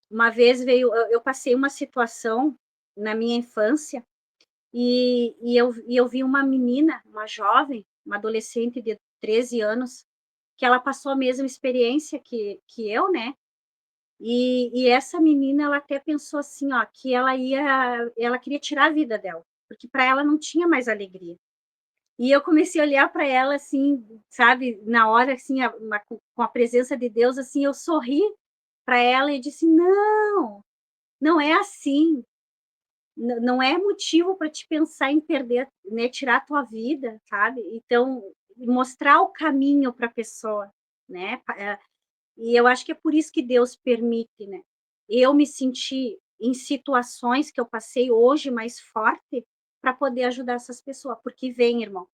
Uma vez eu passei uma situação na minha infância e eu vi uma menina, uma jovem, uma adolescente de 13 anos, que ela passou a mesma experiência que eu, né? E essa menina, ela até pensou assim, ó, que ela queria tirar a vida dela, porque para ela não tinha mais alegria. E eu comecei a olhar para ela assim, sabe, na hora assim, com a presença de Deus, assim, eu sorri para ela e disse: "Não, não é assim. Não é motivo para te pensar em perder, né, tirar a tua vida, sabe? Então, mostrar o caminho para a pessoa, né? E eu acho que é por isso que Deus permite, né? Eu me senti em situações que eu passei hoje mais forte para poder ajudar essas pessoas, porque vem, irmão,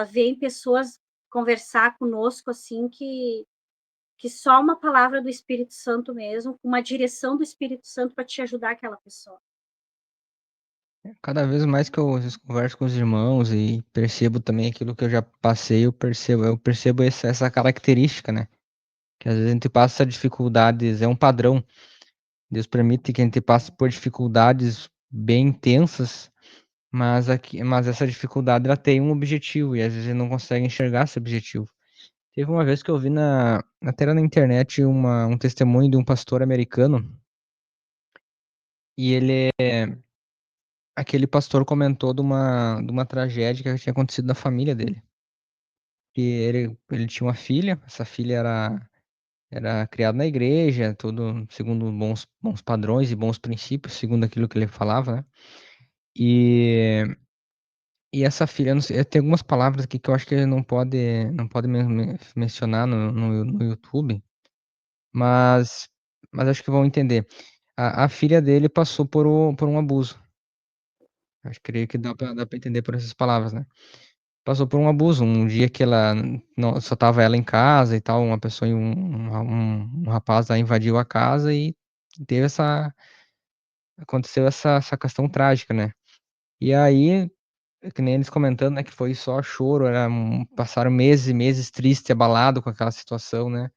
vem pessoas conversar conosco assim que só uma palavra do Espírito Santo mesmo, uma direção do Espírito Santo para te ajudar aquela pessoa. Cada vez mais que eu converso com os irmãos e percebo também aquilo que eu já passei, eu percebo essa característica, né? Que às vezes a gente passa dificuldades, é um padrão. Deus permite que a gente passe por dificuldades bem intensas, mas essa dificuldade ela tem um objetivo e às vezes a gente não consegue enxergar esse objetivo. Teve uma vez que eu vi até na internet um testemunho de um pastor americano e aquele pastor comentou de uma tragédia que tinha acontecido na família dele. Que ele tinha uma filha, essa filha era criada na igreja, tudo segundo bons padrões e bons princípios, segundo aquilo que ele falava, né? E, e essa filha, não sei, tem algumas palavras aqui que eu acho que ele não pode mencionar no YouTube, mas acho que vão entender. A filha dele passou por um abuso. Acho que creio que dá pra entender por essas palavras, né? Passou por um abuso. Um dia que ela só tava ela em casa e tal, uma pessoa, um rapaz lá invadiu a casa e teve aconteceu essa questão trágica, né? E aí, que nem eles comentando, né, que foi só choro, passaram meses e meses triste, abalado com aquela situação, né?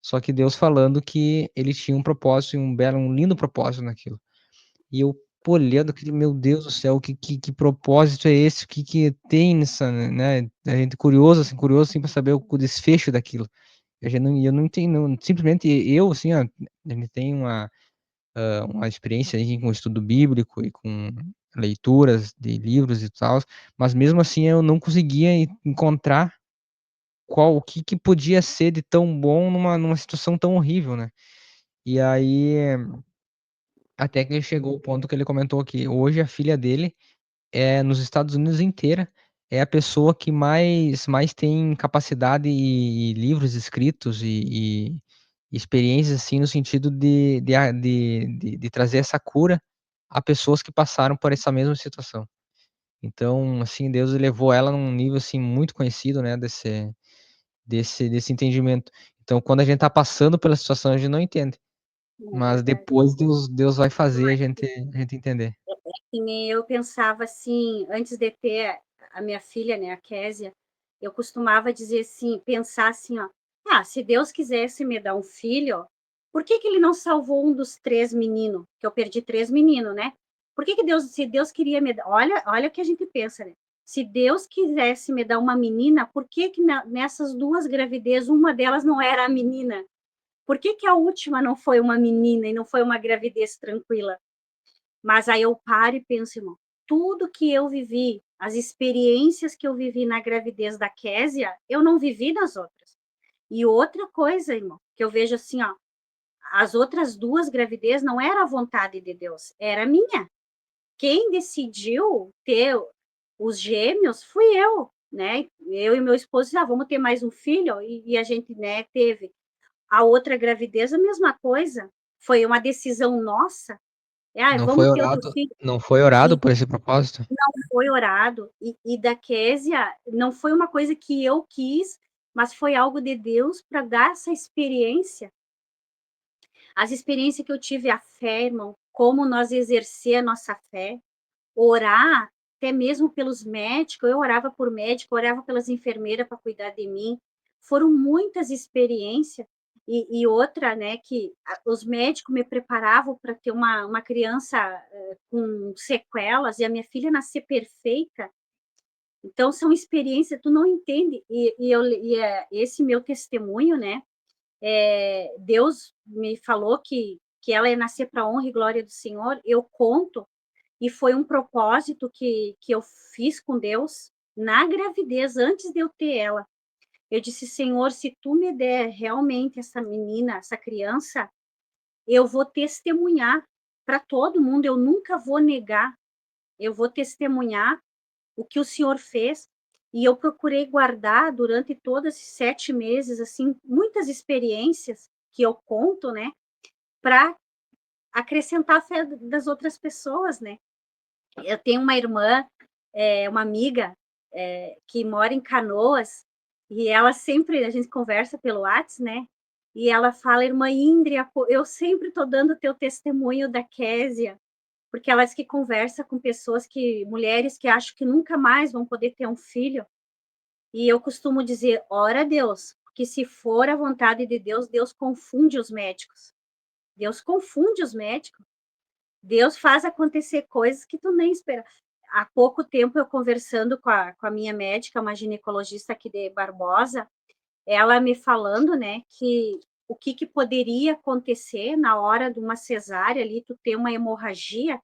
Só que Deus falando que ele tinha um propósito, e um lindo propósito naquilo. E eu olhando aquele, meu Deus do céu, que propósito é esse? O que tem nessa, né? A gente curioso assim para saber o desfecho daquilo. Eu não entendo, simplesmente eu, assim, ó, a gente tem uma experiência aí com o estudo bíblico e com leituras de livros e tal, mas mesmo assim eu não conseguia encontrar o que podia ser de tão bom numa situação tão horrível, né? E aí, até que ele chegou ao ponto que ele comentou que hoje a filha dele nos Estados Unidos inteira, é a pessoa que mais tem capacidade e livros escritos e experiências, assim, no sentido de trazer essa cura a pessoas que passaram por essa mesma situação. Então, assim, Deus elevou ela num nível, assim, muito conhecido, né, desse entendimento. Então, quando a gente tá passando pela situação, a gente não entende, É mas verdade. depois Deus vai Eu fazer a acho gente, a gente entender. que nem eu pensava assim, antes de ter a minha filha, né, a Késia, eu costumava dizer assim, pensar assim, ó, se Deus quisesse me dar um filho, por que que ele não salvou um dos 3 meninos? Que eu perdi 3 meninos, né? Por que que Deus, se Deus queria me dar, olha o que a gente pensa, né? Se Deus quisesse me dar uma menina, por que que nessas 2 gravidez, uma delas não era a menina? Por que que a última não foi uma menina e não foi uma gravidez tranquila? Mas aí eu paro e penso, irmão, tudo que eu vivi, as experiências que eu vivi na gravidez da Késia, eu não vivi nas outras. E outra coisa, irmão, que eu vejo assim, ó, as outras 2 gravidez não era a vontade de Deus, era minha. Quem decidiu ter os gêmeos fui eu, né? Eu e meu esposo, vamos ter mais um filho, e a gente, né, teve. A outra gravidez, a mesma coisa. Foi uma decisão nossa. Não foi Vamos ter outro orado, filho. não foi orado E por esse propósito? foi orado. E da Késia, não foi uma coisa que eu quis, mas foi algo de Deus para dar essa experiência. As experiências que eu tive, a fé, irmão, como nós exercer a nossa fé, orar, até mesmo pelos médicos, eu orava por médico, orava pelas enfermeiras para cuidar de mim. Foram muitas experiências. E outra, né, que os médicos me preparavam para ter uma criança com sequelas, e a minha filha nascer perfeita. Então, são experiências, tu não entende. Esse meu testemunho, né, Deus me falou que ela ia nascer para a honra e glória do Senhor, eu conto, e foi um propósito que eu fiz com Deus na gravidez, antes de eu ter ela. Eu disse, Senhor, se tu me der realmente essa menina, essa criança, eu vou testemunhar para todo mundo, eu nunca vou negar, eu vou testemunhar o que o Senhor fez. E eu procurei guardar durante todos esses 7 meses, assim, muitas experiências que eu conto, né, para acrescentar a fé das outras pessoas, né? Eu tenho uma irmã, uma amiga, que mora em Canoas, e ela sempre, a gente conversa pelo WhatsApp, né? E ela fala, irmã Índria, eu sempre estou dando o teu testemunho da Késia, porque ela diz que conversa com pessoas mulheres que acham que nunca mais vão poder ter um filho. E eu costumo dizer, ora a Deus, porque se for a vontade de Deus, Deus confunde os médicos. Deus confunde os médicos. Deus faz acontecer coisas que tu nem espera. Há pouco tempo, eu conversando com a minha médica, uma ginecologista aqui de Barbosa, ela me falando, né, que o que poderia acontecer na hora de uma cesárea ali, tu ter uma hemorragia,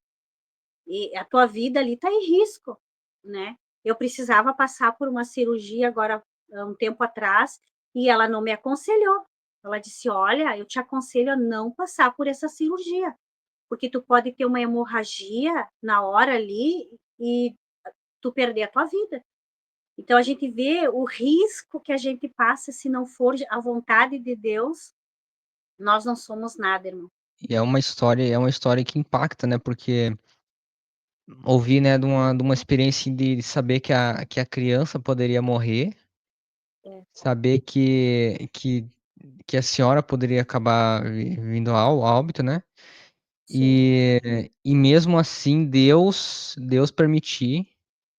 e a tua vida ali está em risco, né? Eu precisava passar por uma cirurgia agora, há um tempo atrás, e ela não me aconselhou. Ela disse, olha, eu te aconselho a não passar por essa cirurgia, porque tu pode ter uma hemorragia na hora ali e tu perder a tua vida. Então a gente vê o risco que a gente passa se não for a vontade de Deus, nós não somos nada, irmão. E é uma história que impacta, né? Porque ouvir, né, de uma experiência de saber que a criança poderia morrer, É, saber que a senhora poderia acabar vindo ao óbito, né? sim. E mesmo assim, Deus permitir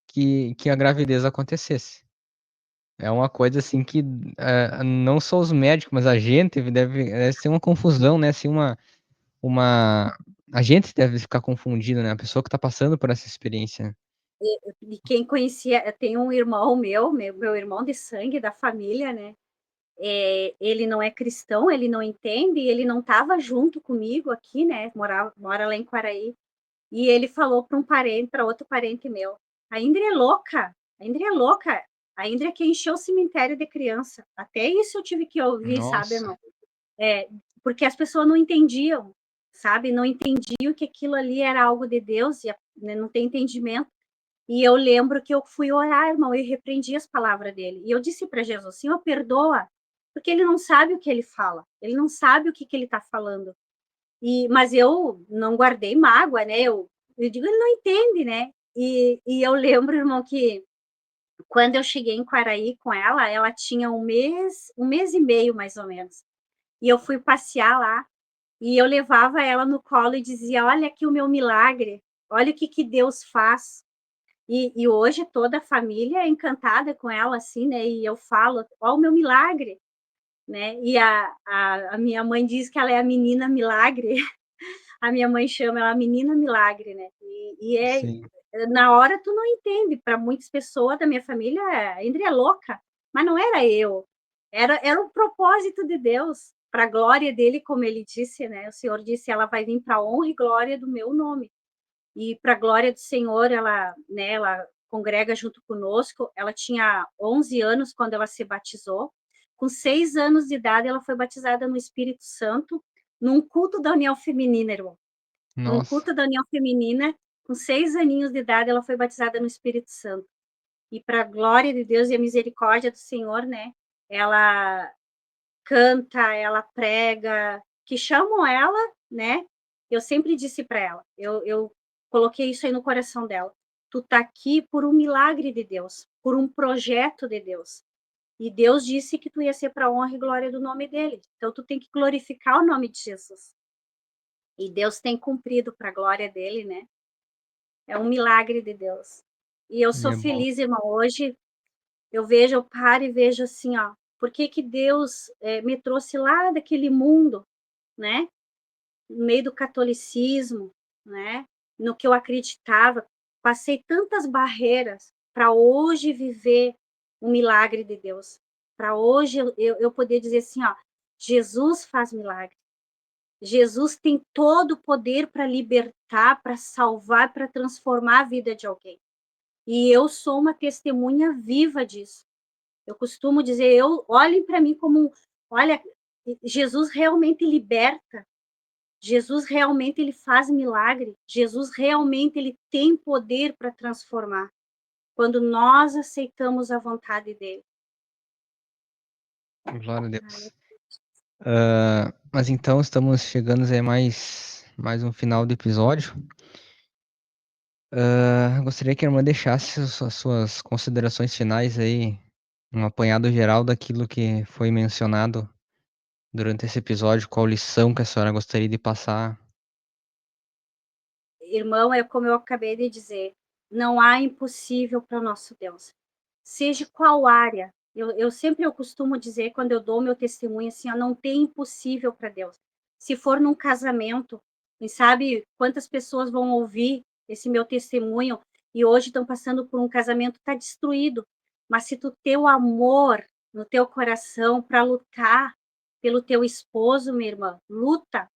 que a gravidez acontecesse. É uma coisa assim que não só os médicos, mas a gente deve ser uma confusão, né? Assim, uma... A gente deve ficar confundido, né? A pessoa que está passando por essa experiência. E quem conhecia, tem um irmão meu irmão de sangue da família, né? Ele não é cristão, ele não entende, ele não estava junto comigo aqui, né? Mora lá em Quaraí. E ele falou para um parente, para outro parente meu: a Indra é louca, a Indra é louca, a Indra é que encheu o cemitério de criança. Até isso eu tive que ouvir, sabe, Nossa, irmão? É, porque as pessoas não entendiam, sabe? Não entendiam que aquilo ali era algo de Deus, e né, não tem entendimento. E eu lembro que eu fui orar, irmão, e repreendi as palavras dele. E eu disse para Jesus: Senhor, perdoa, porque ele não sabe o que ele fala, ele não sabe o que ele está falando. Mas eu não guardei mágoa, né? Eu digo, ele não entende, né? E eu lembro, irmão, que quando eu cheguei em Quaraí com ela, ela tinha um mês e meio, mais ou menos. E eu fui passear lá, e eu levava ela no colo e dizia, olha aqui o meu milagre, olha o que Deus faz. E hoje toda a família é encantada com ela, assim, né? E eu falo, ó o meu milagre, né? E a minha mãe diz que ela é a menina milagre, a minha mãe chama ela menina milagre, né? sim. Na hora tu não entende, para muitas pessoas da minha família, a Indri é louca, mas não era eu, era o propósito de Deus, para a glória dele, como ele disse, né? O Senhor disse, ela vai vir para a honra e glória do meu nome. E para a glória do Senhor, ela congrega junto conosco. Ela tinha 11 anos quando ela se batizou. Com 6 anos de idade, ela foi batizada no Espírito Santo, num culto da União Feminina, irmão. Num Nossa, culto da União Feminina, com 6 aninhos de idade, ela foi batizada no Espírito Santo. E para a glória de Deus e a misericórdia do Senhor, né? Ela canta, ela prega, que chamam ela, né? Eu sempre disse para ela, eu coloquei isso aí no coração dela. Tu tá aqui por um milagre de Deus, por um projeto de Deus. E Deus disse que tu ia ser para a honra e glória do nome dele. Então tu tem que glorificar o nome de Jesus. E Deus tem cumprido para a glória dele, né? É um milagre de Deus. E eu e sou é bom. feliz, irmão. Hoje eu paro e vejo assim, ó, por que que Deus me trouxe lá daquele mundo, né? No meio do catolicismo, né? No que eu acreditava, passei tantas barreiras para hoje viver um milagre de Deus. Para hoje eu poder dizer assim, ó, Jesus faz milagre. Jesus tem todo o poder para libertar, para salvar, para transformar a vida de alguém. E eu sou uma testemunha viva disso. Eu costumo dizer, olhem para mim como, olha, Jesus realmente liberta, Jesus realmente ele faz milagre, Jesus realmente ele tem poder para transformar, quando nós aceitamos a vontade dele. Glória a Deus. Mas então estamos chegando aí mais. mais um final do episódio. Gostaria que a irmã deixasse as suas considerações finais aí, um apanhado geral daquilo que foi mencionado durante esse episódio, qual lição que a senhora gostaria de passar. Irmão, é como eu acabei de dizer, não há impossível para o nosso Deus. Seja qual área, eu costumo dizer, quando eu dou meu testemunho, assim, ó, não tem impossível para Deus. Se for num casamento, quem sabe quantas pessoas vão ouvir esse meu testemunho e hoje estão passando por um casamento, está destruído. Mas se tu ter o amor no teu coração para lutar pelo teu esposo, minha irmã, luta,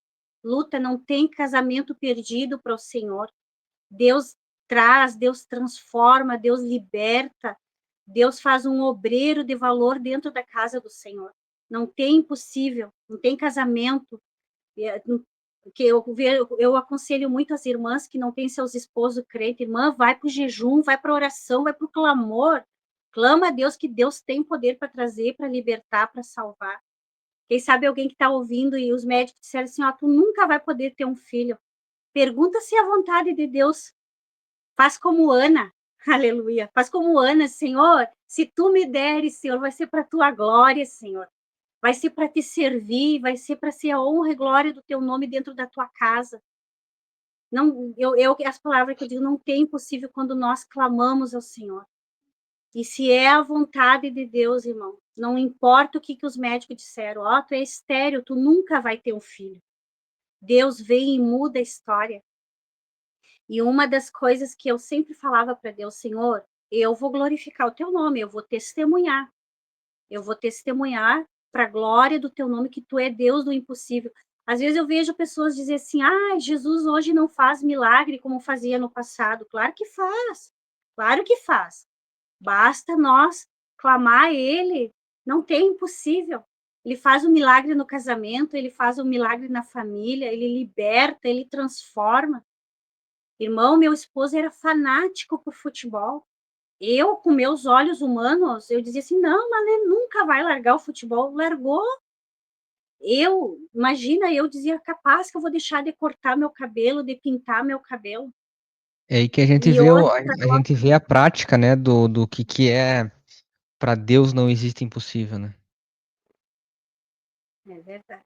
luta, não tem casamento perdido para o Senhor. Deus traz, Deus transforma, Deus liberta, Deus faz um obreiro de valor dentro da casa do Senhor. Não tem impossível, não tem casamento. Que eu aconselho muito as irmãs que não têm seus esposos crentes, irmã, vai para o jejum, vai para a oração, vai para o clamor. Clama a Deus que Deus tem poder para trazer, para libertar, para salvar. Quem sabe alguém que está ouvindo e os médicos disseram assim, ó, tu nunca vai poder ter um filho. Pergunta se é a vontade de Deus. Faz como Ana, aleluia. Faz como Ana, Senhor, se tu me deres, Senhor, vai ser para a tua glória, Senhor. Vai ser para te servir, vai ser para ser a honra e glória do teu nome dentro da tua casa. Não, as palavras que eu digo, não tem impossível quando nós clamamos ao Senhor. E se é a vontade de Deus, irmão, não importa o que os médicos disseram, ó, tu é estéril, tu nunca vai ter um filho. Deus vem e muda a história. E uma das coisas que eu sempre falava para Deus, Senhor, eu vou glorificar o teu nome, eu vou testemunhar. Eu vou testemunhar para a glória do teu nome que tu é Deus do impossível. Às vezes eu vejo pessoas dizer assim: "Ah, Jesus hoje não faz milagre como fazia no passado". Claro que faz. Claro que faz. Basta nós clamar a ele, não tem impossível. Ele faz um milagre no casamento, ele faz um milagre na família, ele liberta, ele transforma. Irmão, meu esposo era fanático por futebol. Eu, com meus olhos humanos, eu dizia assim: não, mas ele nunca vai largar o futebol. Largou. Imagina, eu dizia: capaz que eu vou deixar de cortar meu cabelo, de pintar meu cabelo. É aí que a gente E vê, hoje, a gente vê a prática, né, do que é para Deus não existe impossível, né? é verdade.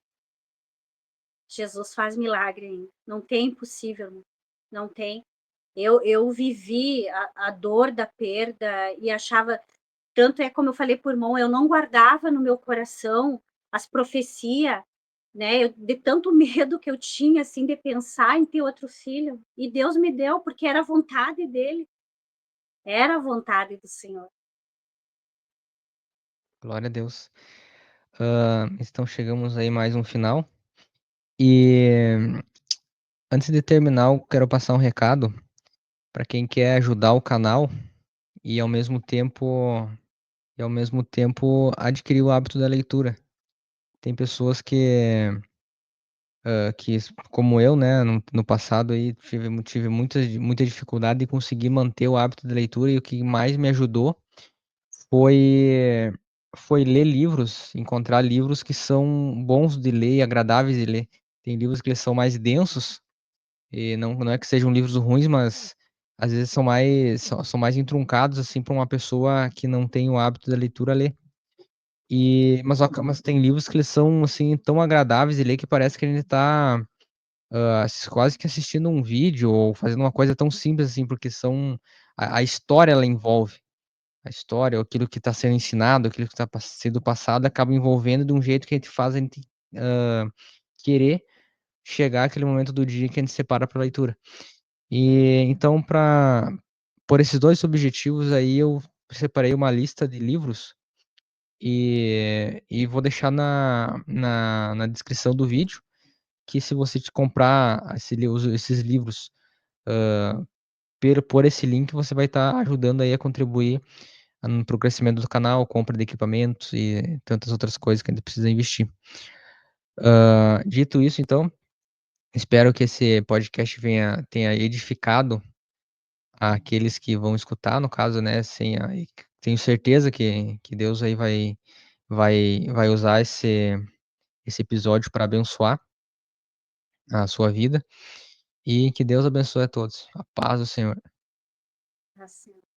Jesus faz milagre ainda. Não tem impossível, não tem. Eu vivi a dor da perda e achava, tanto é como eu falei por irmão, eu não guardava no meu coração as profecias, né? De tanto medo que eu tinha, assim, de pensar em ter outro filho. E Deus me deu, porque era a vontade dele, era a vontade do Senhor. Glória a Deus. Então chegamos aí mais um final. E antes de terminar, eu quero passar um recado para quem quer ajudar o canal e ao mesmo tempo adquirir o hábito da leitura. Tem pessoas que como eu, né, no passado aí tive muita dificuldade de conseguir manter o hábito da leitura e o que mais me ajudou foi foi ler livros, encontrar livros que são bons de ler e agradáveis de ler. Tem livros que eles são mais densos e não é que sejam livros ruins, mas às vezes são mais entruncados assim para uma pessoa que não tem o hábito da leitura ler. Mas tem livros que eles são assim tão agradáveis de ler que parece que a gente está quase que assistindo um vídeo ou fazendo uma coisa tão simples assim, porque a história ela envolve. A história, aquilo que está sendo ensinado, aquilo que está sendo passado, acaba envolvendo de um jeito que a gente faz a gente querer chegar àquele momento do dia que a gente separa para leitura. E então, por esses dois objetivos aí, eu separei uma lista de livros e vou deixar na descrição do vídeo que se você te comprar esses livros por esse link, você vai estar ajudando aí a contribuir para o crescimento do canal, compra de equipamentos e tantas outras coisas que a gente precisa investir. Dito isso, então, espero que esse podcast tenha edificado aqueles que vão escutar, no caso, né? Tenho certeza que Deus aí vai usar esse episódio para abençoar. a sua vida e que Deus abençoe a todos. A paz do Senhor. Assim.